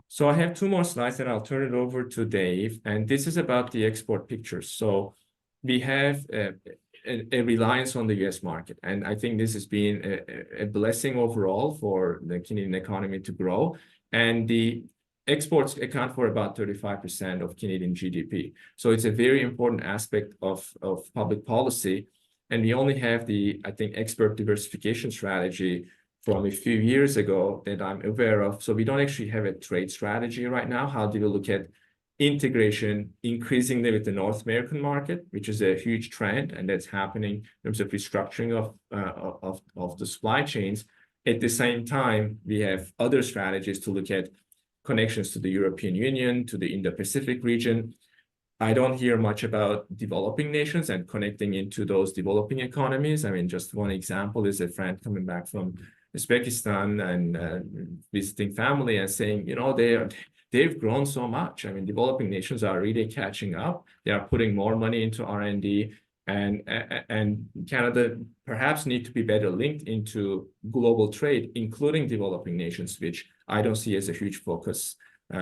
So I have two more slides and I'll turn it over to Dave. And this is about the export pictures. So we have a reliance on the US market. And I think this has been a blessing overall for the Canadian economy to grow. And the exports account for about 35% of Canadian GDP. So it's a very important aspect of public policy. And we only have the, I think, export diversification strategy from a few years ago that I'm aware of. So we don't actually have a trade strategy right now. How do we look at integration increasingly with the North American market, which is a huge trend, and that's happening in terms of restructuring of the supply chains. At the same time, we have other strategies to look at connections to the European Union, to the Indo-Pacific region. I don't hear much about developing nations and connecting into those developing economies. I mean, just one example is a friend coming back from Uzbekistan and visiting family and saying, you know, they've grown so much. I mean, developing nations are really catching up. They are putting more money into R&D, and Canada perhaps need to be better linked into global trade, including developing nations, which I don't see as a huge focus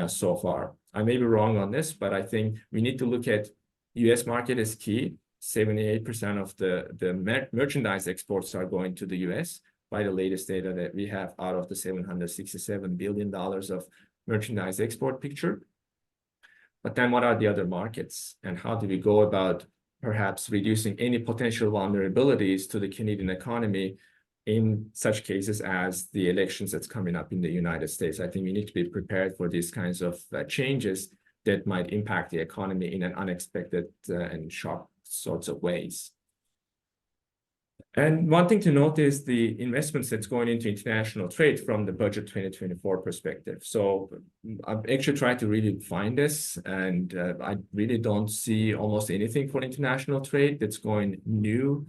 so far. I may be wrong on this, but I think we need to look at US market as key. 78% of the merchandise exports are going to the US. by the latest data that we have out of the $767 billion of merchandise export picture. But then what are the other markets, and how do we go about perhaps reducing any potential vulnerabilities to the Canadian economy in such cases as the elections that's coming up in the United States? I think we need to be prepared for these kinds of changes that might impact the economy in an unexpected and sharp sorts of ways. And one thing to note is the investments that's going into international trade from the budget 2024 perspective. So I've actually tried to really find this, and I really don't see almost anything for international trade that's going new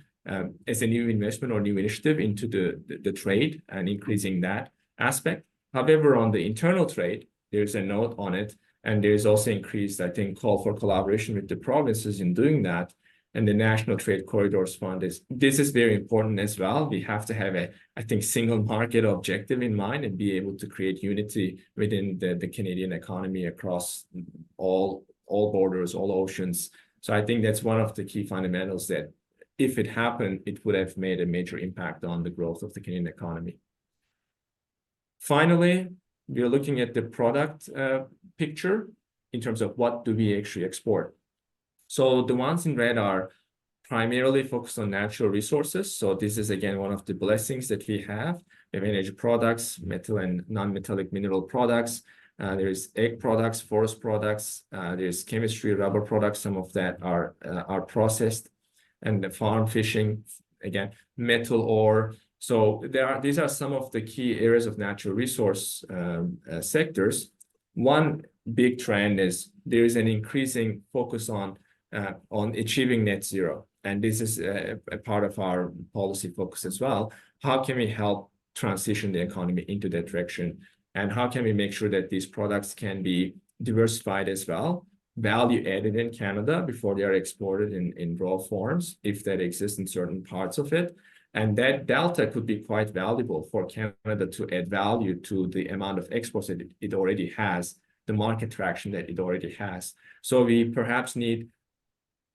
as a new investment or new initiative into the trade and increasing that aspect. However, on the internal trade, there's a note on it, and there's also increased, I think, call for collaboration with the provinces in doing that. And the National Trade Corridors Fund this is very important as well. We have to have a, I think, single market objective in mind and be able to create unity within the Canadian economy across all borders, all oceans. So I think that's one of the key fundamentals that if it happened, it would have made a major impact on the growth of the Canadian economy. Finally, we're looking at the product picture in terms of what do we actually export. So the ones in red are primarily focused on natural resources. So this is, again, one of the blessings that we have. We have energy products, metal and non-metallic mineral products. There's egg products, forest products. There's chemistry, rubber products. Some of that are processed. And the farm fishing, again, metal ore. So these are some of the key areas of natural resource sectors. One big trend is there is an increasing focus on achieving net zero. And this is a part of our policy focus as well. How can we help transition the economy into that direction? And how can we make sure that these products can be diversified as well, value added in Canada before they are exported in raw forms, if that exists in certain parts of it. And that delta could be quite valuable for Canada to add value to the amount of exports that it already has, the market traction that it already has. So we perhaps need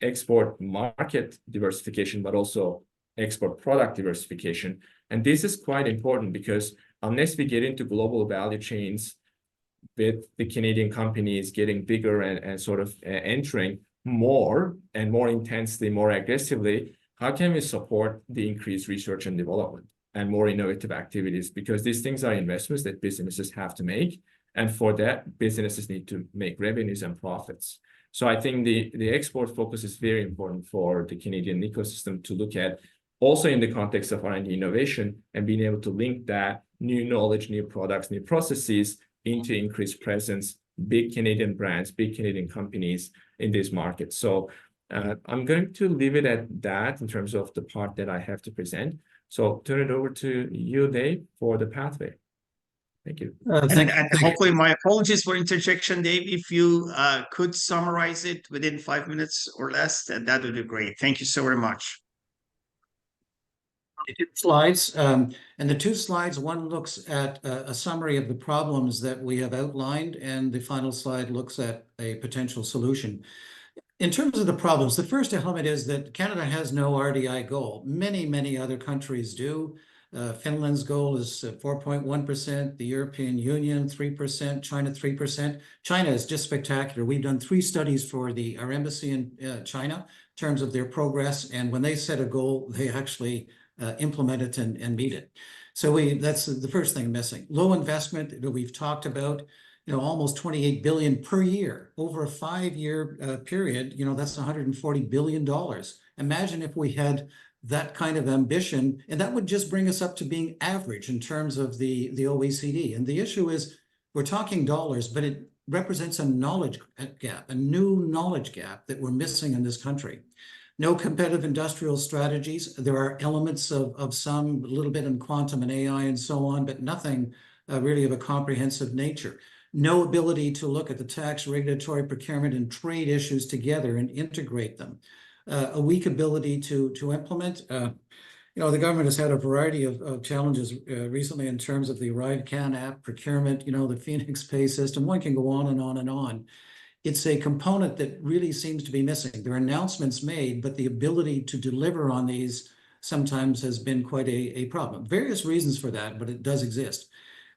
export market diversification, but also export product diversification. And this is quite important because unless we get into global value chains with the Canadian companies getting bigger and sort of entering more and more intensely, more aggressively, how can we support the increased research and development and more innovative activities? Because these things are investments that businesses have to make. And for that, businesses need to make revenues and profits. So I think the export focus is very important for the Canadian ecosystem to look at, also in the context of R&D innovation and being able to link that new knowledge, new products, new processes into increased presence, big Canadian brands, big Canadian companies in this market. So I'm going to leave it at that in terms of the part that I have to present. So turn it over to you, Dave, for the pathway. Thank you. And hopefully, my apologies for interjection, Dave. If you could summarize it within 5 minutes or less, then that would be great. Thank you so very much. Slides, and the two slides, one looks at a summary of the problems that we have outlined, and the final slide looks at a potential solution. In terms of the problems, the first element is that Canada has no RDI goal. Many other countries do. Finland's goal is 4.1%, the European Union 3%, China 3%. China is just spectacular. We've done 3 studies for our embassy in China in terms of their progress, and when they set a goal, they actually implement it and meet it. So that's the first thing missing. Low investment that we've talked about, almost 28 billion per year over a 5-year period. That's $140 billion. Imagine if we had that kind of ambition, and that would just bring us up to being average in terms of the OECD. And the issue is we're talking dollars, but it represents a knowledge gap, a new knowledge gap that we're missing in this country. No competitive industrial strategies. There are elements of some, a little bit in quantum and AI and so on, but nothing really of a comprehensive nature. No ability to look at the tax, regulatory, procurement, and trade issues together and integrate them. A weak ability to implement. The government has had a variety of challenges recently in terms of the ArriveCAN app, procurement, the Phoenix Pay system. One can go on and on and on. It's a component that really seems to be missing. There are announcements made, but the ability to deliver on these sometimes has been quite a problem. Various reasons for that, but it does exist.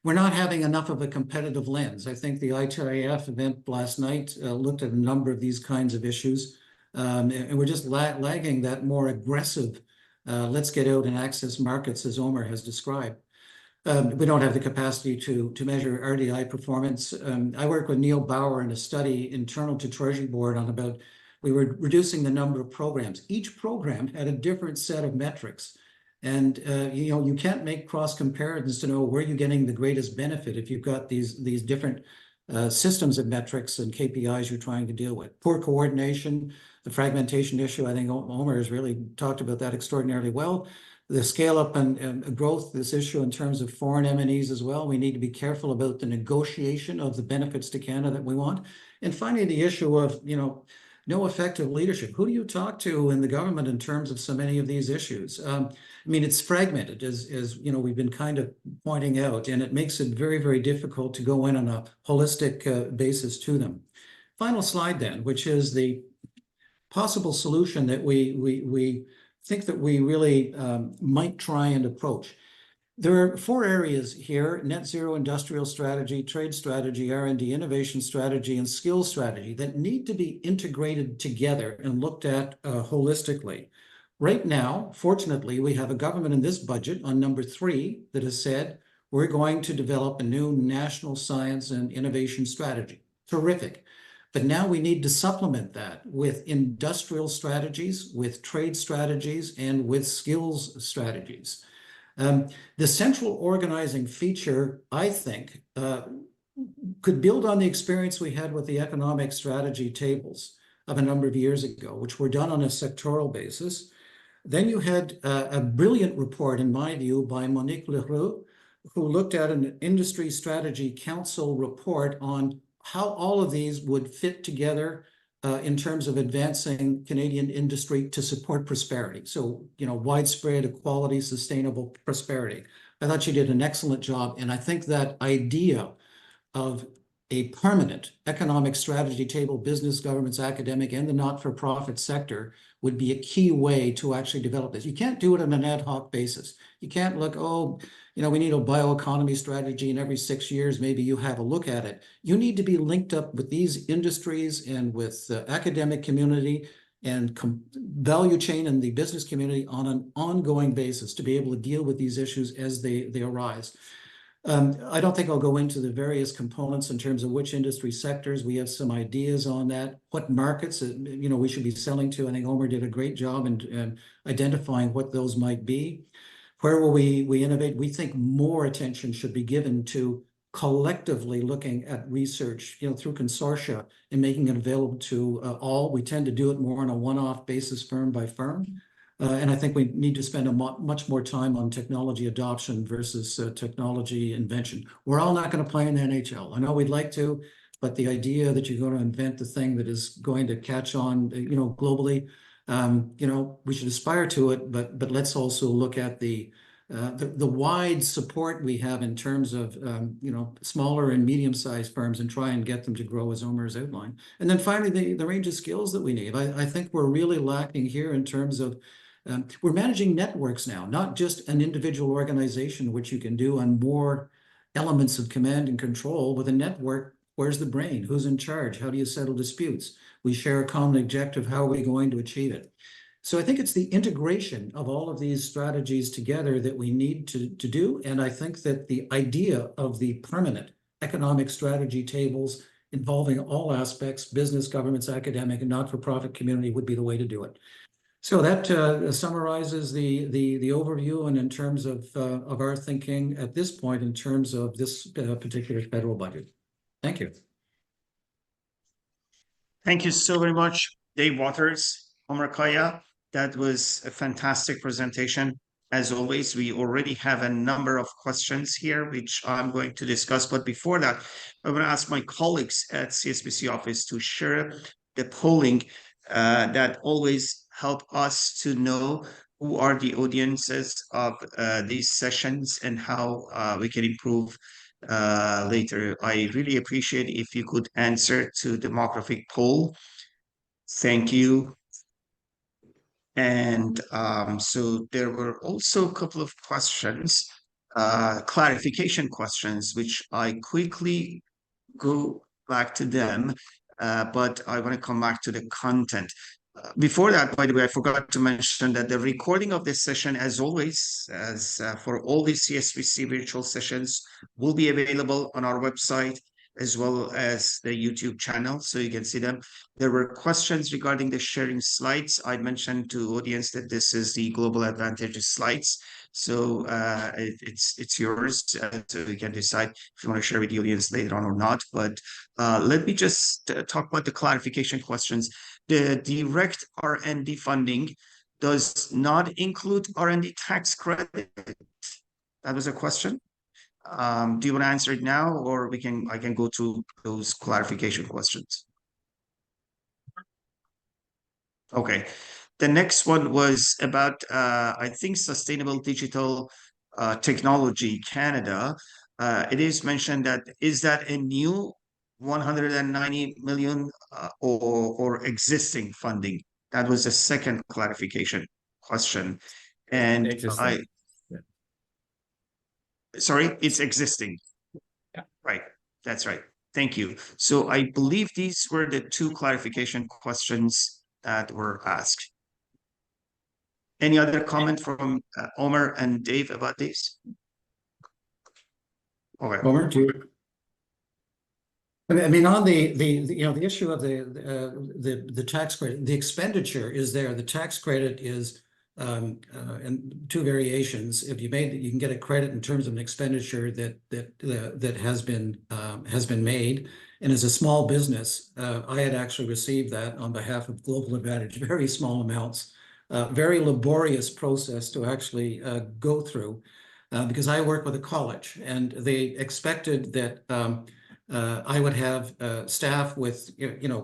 We're not having enough of a competitive lens. I think the ITIF event last night looked at a number of these kinds of issues, and we're just lagging that more aggressive, let's get out and access markets, as Omer has described. We don't have the capacity to measure RDI performance. I work with Neil Bauer in a study internal to Treasury Board on about, we were reducing the number of programs. Each program had a different set of metrics. And you can't make cross comparisons to know where you're getting the greatest benefit if you've got these different systems of metrics and KPIs you're trying to deal with. Poor coordination, the fragmentation issue. I think Omer has really talked about that extraordinarily well. The scale up and growth, this issue in terms of foreign M&Es as well. We need to be careful about the negotiation of the benefits to Canada that we want. And finally, the issue of, no effective leadership. Who do you talk to in the government in terms of so many of these issues? I mean, it's fragmented, as we've been kind of pointing out, and it makes it very, very difficult to go in on a holistic basis to them. Final slide then, which is the possible solution that we think that we really might try and approach. There are 4 areas here: net zero industrial strategy, trade strategy, R&D innovation strategy, and skills strategy that need to be integrated together and looked at holistically. Right now, fortunately, we have a government in this budget on number 3 that has said, we're going to develop a new national science and innovation strategy. Terrific. But now we need to supplement that with industrial strategies, with trade strategies, and with skills strategies. The central organizing feature, I think, could build on the experience we had with the economic strategy tables of a number of years ago, which were done on a sectoral basis. Then you had a brilliant report, in my view, by Monique Leroux, who looked at an industry strategy council report on how all of these would fit together in terms of advancing Canadian industry to support prosperity. So, widespread equality, sustainable prosperity. I thought she did an excellent job. And I think that idea of a permanent economic strategy table, business, governments, academic, and the not-for-profit sector would be a key way to actually develop this. You can't do it on an ad hoc basis. You can't look, we need a bioeconomy strategy, and every 6 years, maybe you have a look at it. You need to be linked up with these industries and with the academic community and value chain and the business community on an ongoing basis to be able to deal with these issues as they arise. I don't think I'll go into the various components in terms of which industry sectors. We have some ideas on that, what markets we should be selling to. I think Omer did a great job in identifying what those might be. Where will we innovate? We think more attention should be given to collectively looking at research, through consortia and making it available to all. We tend to do it more on a one-off basis, firm by firm. And I think we need to spend much more time on technology adoption versus technology invention. We're all not going to play in the NHL. I know we'd like to, but the idea that you're going to invent the thing that is going to catch on, globally, we should aspire to it, but let's also look at the wide support we have in terms of smaller and medium-sized firms and try and get them to grow, as Omer has outlined. And then finally, the range of skills that we need. I think we're really lacking here in terms of we're managing networks now, not just an individual organization, which you can do on more elements of command and control. With a network, where's the brain? Who's in charge? How do you settle disputes? We share a common objective. How are we going to achieve it? So I think it's the integration of all of these strategies together that we need to do. And I think that the idea of the permanent economic strategy tables involving all aspects, business, governments, academic, and not-for-profit community would be the way to do it. So that summarizes the overview and in terms of our thinking at this point in terms of this particular federal budget. Thank you. Thank you so very much, Dave Waters, Omer Kaya. That was a fantastic presentation. As always, we already have a number of questions here, which I'm going to discuss. But before that, I'm going to ask my colleagues at CSPC office to share the polling that always help us to know who are the audiences of these sessions and how we can improve later. I really appreciate if you could answer to the demographic poll. Thank you. And so there were also a couple of questions, clarification questions, which I quickly go back to them, but I want to come back to the content. Before that, by the way, I forgot to mention that the recording of this session, as always, as for all the CSPC virtual sessions, will be available on our website as well as the YouTube channel, so you can see them. There were questions regarding the sharing slides. I mentioned to audience that this is the Global Advantages slides. So it's yours, so you can decide if you want to share with the audience later on or not. But let me just talk about the clarification questions. The direct R&D funding does not include R&D tax credit. That was a question. Do you want to answer it now, or I can go to those clarification questions? Okay. The next one was about, I think, Sustainable Digital Technology Canada. It is mentioned that, is that a new 190 million or existing funding? That was the second clarification question. And Existing. sorry, it's existing. Yeah. Right. That's right. Thank you. So I believe these were the two clarification questions that were asked. Any other comment from Omer and Dave about this? Okay. Omer, do you? I mean, on the issue of the tax credit, the expenditure is there. The tax credit is in two variations. If you can get a credit in terms of an expenditure that has been made. And as a small business, I had actually received that on behalf of Global Advantage, very small amounts, very laborious process to actually go through, because I work with a college, and they expected that I would have staff with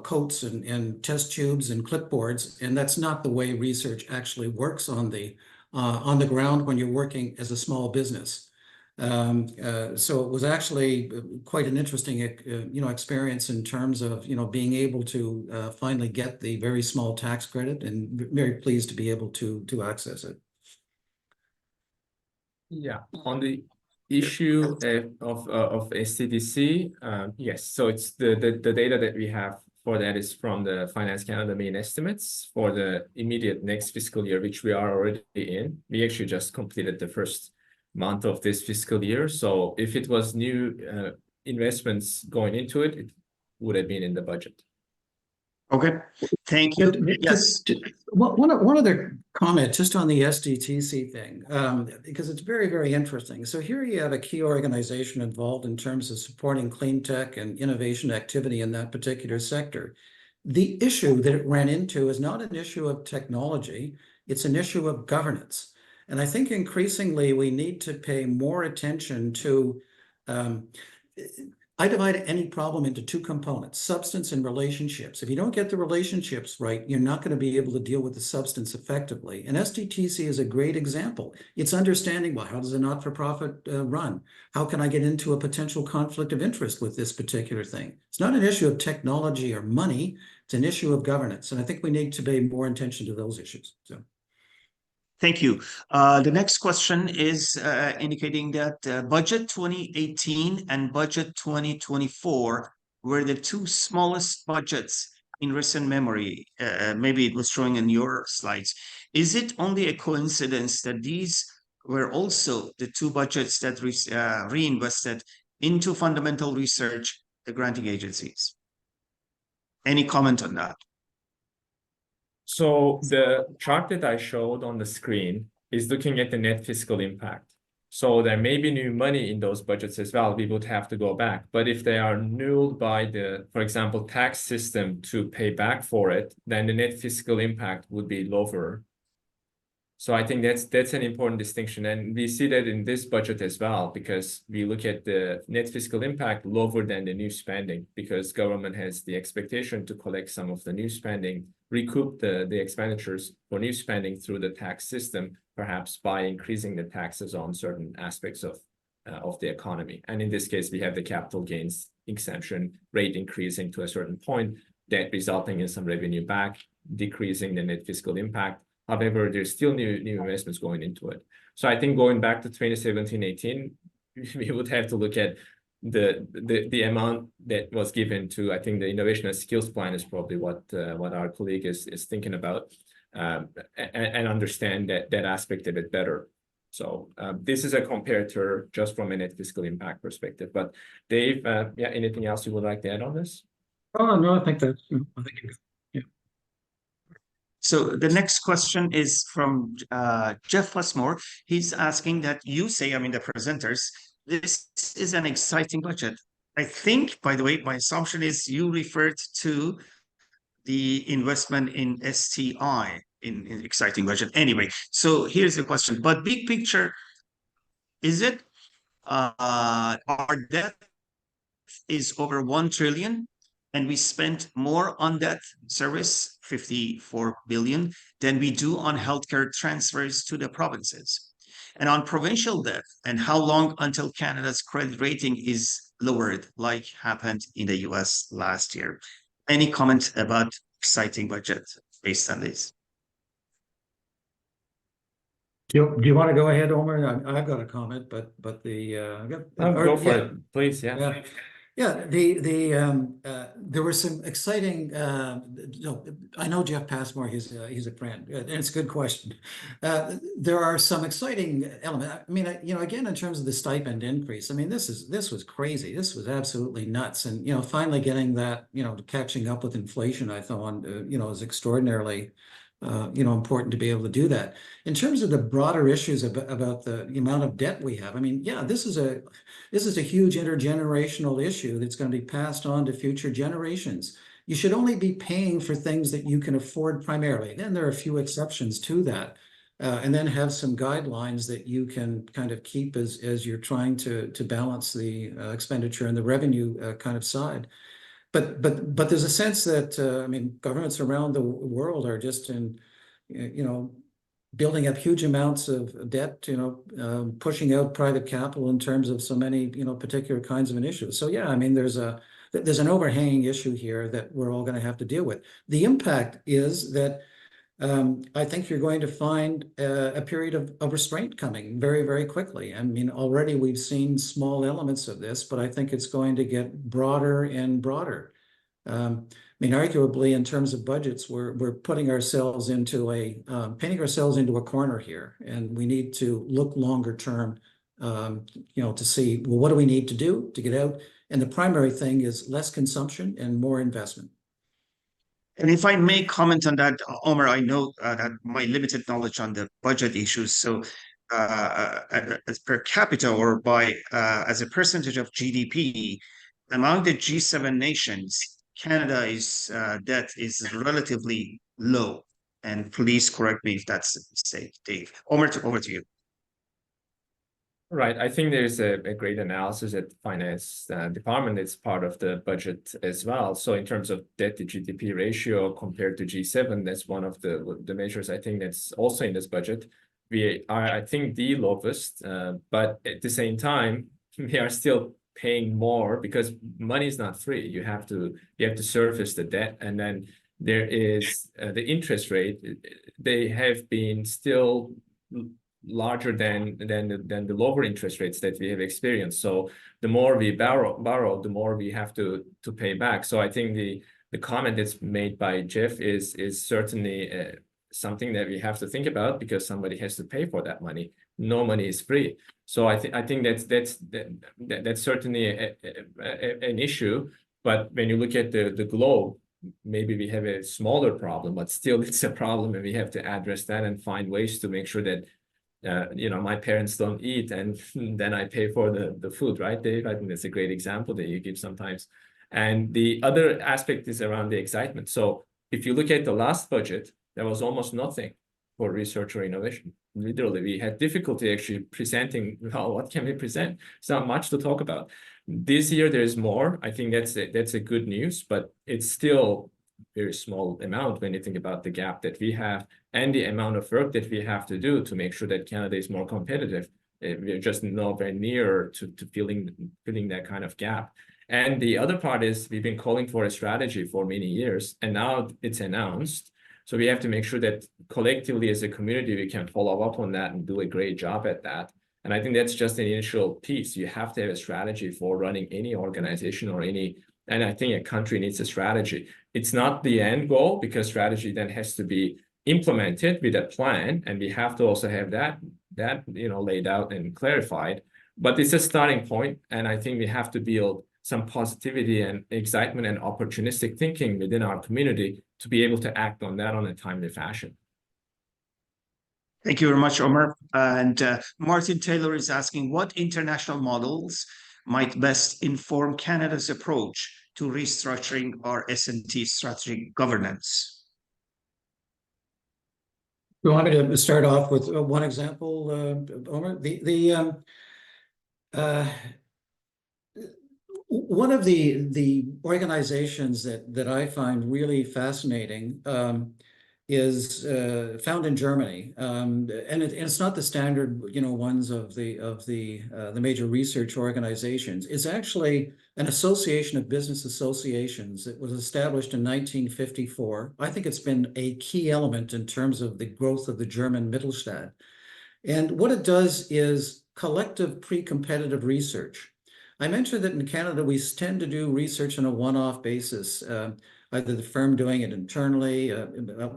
coats and test tubes and clipboards, and that's not the way research actually works on the ground when you're working as a small business. So it was actually quite an interesting experience in terms of being able to finally get the very small tax credit, and very pleased to be able to access it. Yeah, on the issue of STDC, yes. So it's the data that we have for that is from the Finance Canada main estimates for the immediate next fiscal year, which we are already in. We actually just completed the first month of this fiscal year. So if it was new investments going into it, it would have been in the budget. Okay, thank you. Yes. One other comment just on the SDTC thing, because it's very, very interesting. So here you have a key organization involved in terms of supporting clean tech and innovation activity in that particular sector. The issue that it ran into is not an issue of technology, it's an issue of governance. And I think increasingly we need to pay more attention to I divide any problem into two components, substance and relationships. If you don't get the relationships right, you're not going to be able to deal with the substance effectively. And SDTC is a great example. It's understanding, well, how does a not-for-profit run? How can I get into a potential conflict of interest with this particular thing? It's not an issue of technology or money. It's an issue of governance. And I think we need to pay more attention to those issues. So. Thank you. The next question is indicating that budget 2018 and budget 2024 were the two smallest budgets in recent memory. Maybe it was showing in your slides. Is it only a coincidence that these were also the two budgets that reinvested into fundamental research, the granting agencies? Any comment on that? So the chart that I showed on the screen is looking at the net fiscal impact. So there may be new money in those budgets as well. We would have to go back. But if they are nulled by the, for example, tax system to pay back for it, then the net fiscal impact would be lower. So I think that's an important distinction. And we see that in this budget as well, because we look at the net fiscal impact lower than the new spending, because government has the expectation to collect some of the new spending, recoup the expenditures for new spending through the tax system, perhaps by increasing the taxes on certain aspects of the economy. And in this case, we have the capital gains exemption rate increasing to a certain point, that resulting in some revenue back, decreasing the net fiscal impact. However, there's still new investments going into it. So I think going back to 2017-18, we would have to look at the amount that was given to, I think the innovation and skills plan is probably what our colleague is thinking about, and understand that aspect a bit better. So this is a comparator just from a net fiscal impact perspective. But Dave, yeah, anything else you would like to add on this? Oh, no, I think that's, I think you're good. So the next question is from Jeff Westmore. He's asking that you say, I mean, the presenters, this is an exciting budget. I think, by the way, my assumption is you referred to the investment in STI in exciting budget. Anyway, so here's the question. But big picture, is it our debt is over 1 trillion and we spent more on debt service, 54 billion, than we do on healthcare transfers to the provinces. And on provincial debt, and how long until Canada's credit rating is lowered, like happened in the US last year? Any comment about exciting budget based on this? Do you want to go ahead, Omer? I've got a comment, but Go for it, please. Yeah. Yeah, there were some exciting. I know Jeff Passmore. He's a friend, and it's a good question. There are some exciting elements. I mean, again, in terms of the stipend increase, I mean, this was crazy. This was absolutely nuts, and finally getting that, catching up with inflation, I thought, is extraordinarily. Important to be able to do that. In terms of the broader issues about the amount of debt we have, I mean, yeah, this is a huge intergenerational issue that's going to be passed on to future generations. You should only be paying for things that you can afford primarily. Then there are a few exceptions to that, and then have some guidelines that you can kind of keep as you're trying to balance the expenditure and the revenue kind of side. But there's a sense that I mean, governments around the world are just in, building up huge amounts of debt, pushing out private capital in terms of so many, particular kinds of initiatives. So yeah, I mean, there's an overhanging issue here that we're all going to have to deal with. The impact is that I think you're going to find a period of restraint coming very, very quickly. I mean, already we've seen small elements of this, but I think it's going to get broader and broader. I mean, arguably, in terms of budgets, we're putting ourselves into painting ourselves into a corner here, and we need to look longer term, to see, well, what do we need to do to get out? And the primary thing is less consumption and more investment. And if I may comment on that, Omer, I know that my limited knowledge on the budget issues. So, as per capita or by as a percentage of GDP, among the G7 nations, Canada's debt is relatively low. And please correct me if that's a mistake, Dave. Over to you. Right. I think there's a great analysis at the finance department. It's part of the budget as well. So in terms of debt to GDP ratio compared to G7, that's one of the measures I think that's also in this budget. We are, I think, the lowest, but at the same time, we are still paying more because money is not free. You have to service the debt, and then there is the interest rate. They have been still larger than the lower interest rates that we have experienced. So the more we borrow, the more we have to pay back. So I think the comment that's made by Jeff is certainly something that we have to think about, because somebody has to pay for that money. No money is free. So I think that's certainly an issue. But when you look at the globe, maybe we have a smaller problem, but still it's a problem, and we have to address that and find ways to make sure that my parents don't eat and then I pay for the food, right, Dave? I think that's a great example that you give sometimes. And the other aspect is around the excitement. So if you look at the last budget, there was almost nothing for research or innovation. Literally, we had difficulty actually presenting, well, what can we present? It's not much to talk about. This year, there's more. I think that's a good news, but it's still very small amount when you think about the gap that we have and the amount of work that we have to do to make sure that Canada is more competitive. We're just nowhere near to filling that kind of gap. And the other part is we've been calling for a strategy for many years, and now it's announced. So we have to make sure that collectively as a community, we can follow up on that and do a great job at that. And I think that's just an initial piece. You have to have a strategy for running any organization or any, and I think a country needs a strategy. It's not the end goal, because strategy then has to be implemented with a plan, and we have to also have that laid out and clarified. But it's a starting point, and I think we have to build some positivity and excitement and opportunistic thinking within our community to be able to act on that on a timely fashion. Thank you very much, Omar. And Martin Taylor is asking, what international models might best inform Canada's approach to restructuring our S&T strategic governance? You want me to start off with one example, Omar? One of the organizations that I find really fascinating is found in Germany, and it's not the standard, ones of the major research organizations. It's actually an association of business associations. It was established in 1954. I think it's been a key element in terms of the growth of the German Mittelstand. And what it does is collective pre-competitive research. I mentioned that in Canada, we tend to do research on a one-off basis, either the firm doing it internally,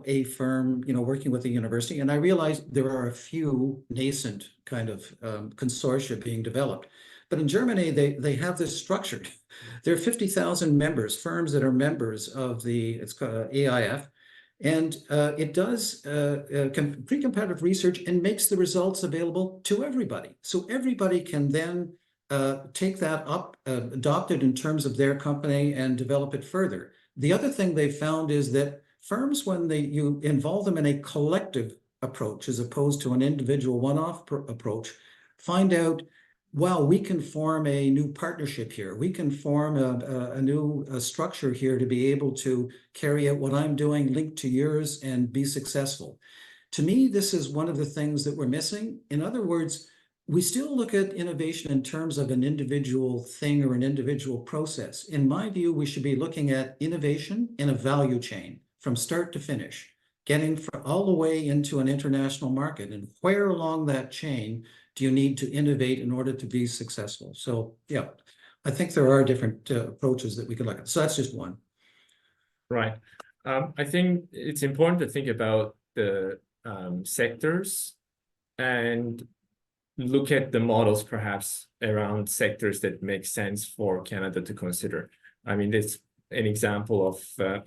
a firm, working with a university. And I realized there are a few nascent kind of consortia being developed. But in Germany, they have this structured. There are 50,000 members, firms that are members of it's called AIF. And it does pre-competitive research and makes the results available to everybody. So everybody can then take that up, adopt it in terms of their company and develop it further. The other thing they found is that firms, when you involve them in a collective approach as opposed to an individual one-off approach, find out, wow, we can form a new partnership here. We can form a new structure here to be able to carry out what I'm doing, linked to yours, and be successful. To me, this is one of the things that we're missing. In other words, we still look at innovation in terms of an individual thing or an individual process. In my view, we should be looking at innovation in a value chain from start to finish, getting all the way into an international market. And where along that chain do you need to innovate in order to be successful? So, yeah, I think there are different approaches that we could look at. So that's just one. Right. I think it's important to think about the sectors and look at the models perhaps around sectors that make sense for Canada to consider. I mean, it's an example of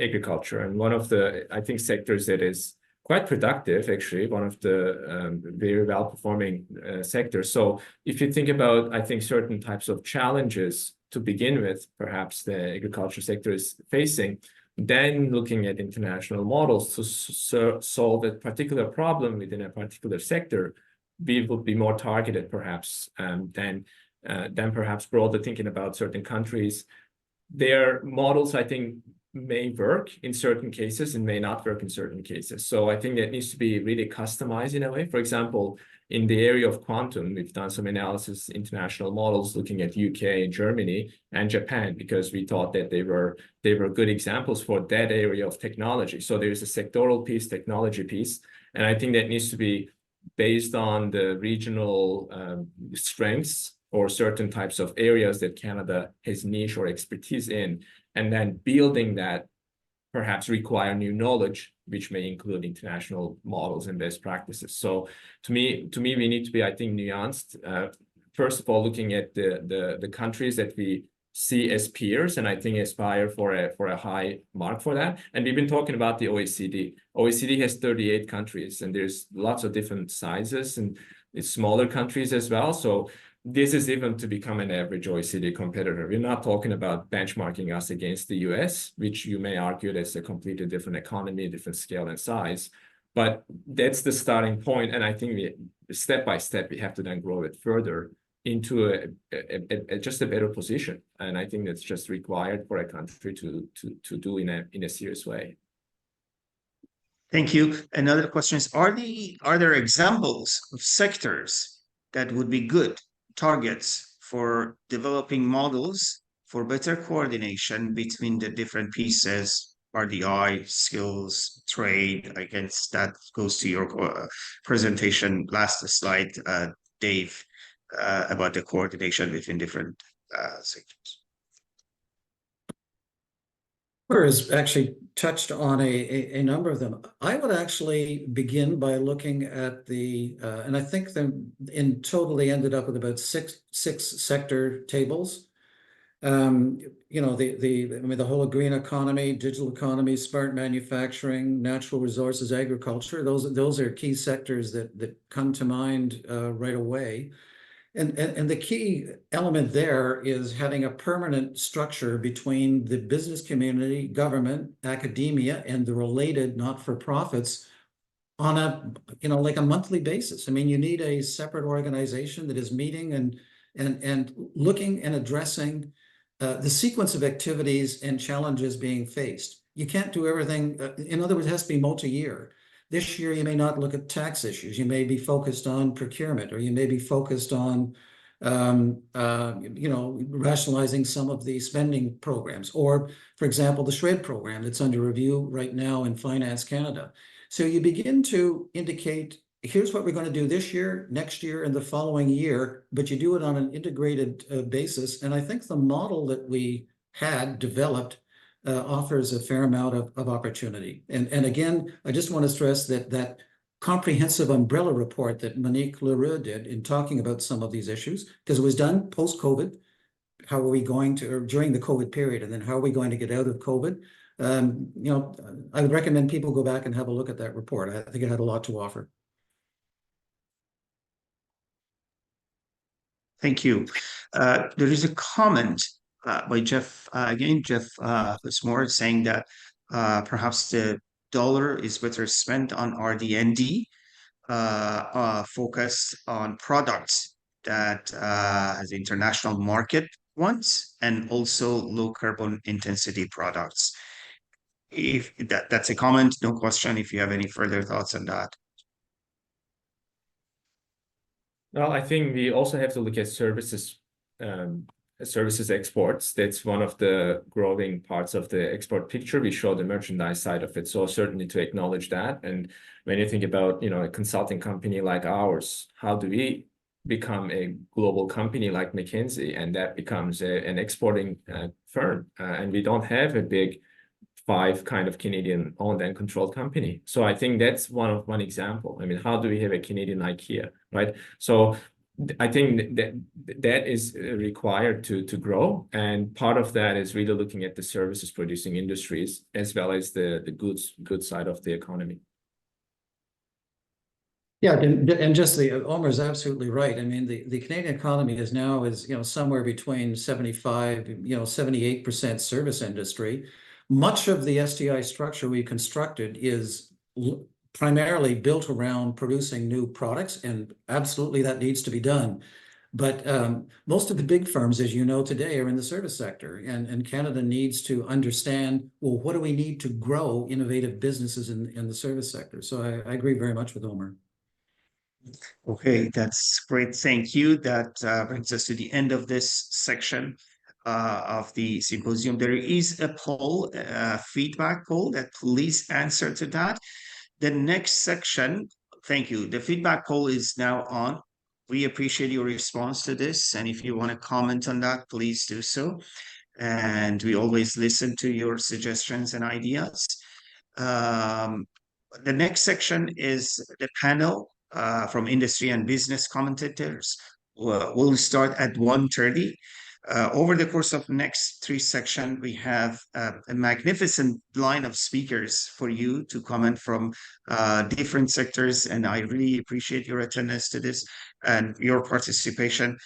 agriculture, and one of the, I think, sectors that is quite productive, actually, one of the very well-performing sectors. So if you think about, I think, certain types of challenges to begin with, perhaps the agriculture sector is facing, then looking at international models to solve a particular problem within a particular sector, we would be more targeted perhaps than perhaps broader thinking about certain countries. Their models, I think, may work in certain cases and may not work in certain cases. So I think that needs to be really customized in a way. For example, in the area of quantum, we've done some analysis, international models looking at UK, Germany, and Japan, because we thought that they were good examples for that area of technology. So there's a sectoral piece, technology piece, and I think that needs to be based on the regional strengths or certain types of areas that Canada has niche or expertise in, and then building that perhaps require new knowledge, which may include international models and best practices. So to me, we need to be, I think, nuanced. First of all, looking at the countries that we see as peers, and I think aspire for a high mark for that. And we've been talking about the OECD. OECD has 38 countries, and there's lots of different sizes, and it's smaller countries as well. So this is even to become an average OECD competitor. We're not talking about benchmarking us against the US, which you may argue that's a completely different economy, different scale and size. But that's the starting point. And I think step by step, we have to then grow it further into just a better position. And I think that's just required for a country to do in a serious way. Thank you. Another question is, are there examples of sectors that would be good targets for developing models for better coordination between the different pieces, RDI, skills, trade. I guess that goes to your presentation last slide, Dave, about the coordination between different sectors. Has actually touched on a number of them. I would actually begin by looking at the, and I think in total they ended up with about six sector tables. You know, the whole green economy, digital economy, smart manufacturing, natural resources, agriculture. Those are key sectors that come to mind right away. And the key element there is having a permanent structure between the business community, government, academia, and the related not-for-profits on a, like a monthly basis. I mean, you need a separate organization that is meeting and looking and addressing the sequence of activities and challenges being faced. You can't do everything. In other words, it has to be multi-year. This year, you may not look at tax issues. You may be focused on procurement, or you may be focused on, rationalizing some of the spending programs, or, for example, the SHRED program that's under review right now in Finance Canada. So you begin to indicate, here's what we're going to do this year, next year, and the following year, but you do it on an integrated basis. And I think the model that we had developed offers a fair amount of opportunity. And again, I just want to stress that comprehensive umbrella report that Monique Leroux did in talking about some of these issues, because it was done post-COVID. How are we going to, or during the COVID period, and then how are we going to get out of COVID? I would recommend people go back and have a look at that report. I think it had a lot to offer. Thank you. There is a comment by Jeff, Jeff Lismore, saying that perhaps the dollar is better spent on RD&D, focused on products that has international market ones, and also low carbon intensity products. If that's a comment, no question. If you have any further thoughts on that. Well, I think we also have to look at services exports. That's one of the growing parts of the export picture. We show the merchandise side of it. So certainly to acknowledge that. And when you think about, a consulting company like ours, how do we become a global company like McKinsey, and that becomes an exporting firm? And we don't have a big 5 kind of Canadian owned and controlled company. So I think that's one example. I mean, how do we have a Canadian IKEA, right? So I think that is required to grow. And part of that is really looking at the services producing industries as well as the goods side of the economy. Yeah, and just Omer is absolutely right. I mean, the Canadian economy is somewhere between 75, 78% service industry. Much of the STI structure we constructed is primarily built around producing new products, and absolutely that needs to be done. But most of the big firms, as you know today, are in the service sector, and Canada needs to understand, well, what do we need to grow innovative businesses in the service sector? So I agree very much with Omer. Okay, that's great. Thank you. That brings us to the end of this section of the symposium. There is a poll, feedback poll, that please answer to that. The next section, thank you. The feedback poll is now on. We appreciate your response to this. And if you want to comment on that, please do so. And we always listen to your suggestions and ideas. The next section is the panel from industry and business commentators. We'll start at 1:30. Over the course of the next 3 sections, we have a magnificent line of speakers for you to comment from different sectors, and I really appreciate your attendance to this and your participation.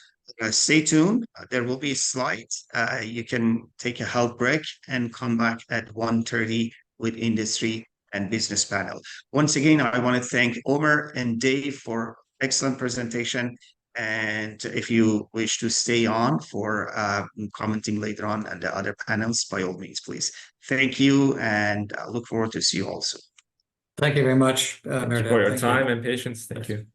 Stay tuned. There will be slides. You can take a health break and come back at 1:30 with industry and business panel. Once again, I want to thank Omer and Dave for excellent presentation. And if you wish to stay on for commenting later on the other panels, by all means, please. Thank you, and I look forward to see you also. Thank you very much, Thank you for your time and patience. Thank you.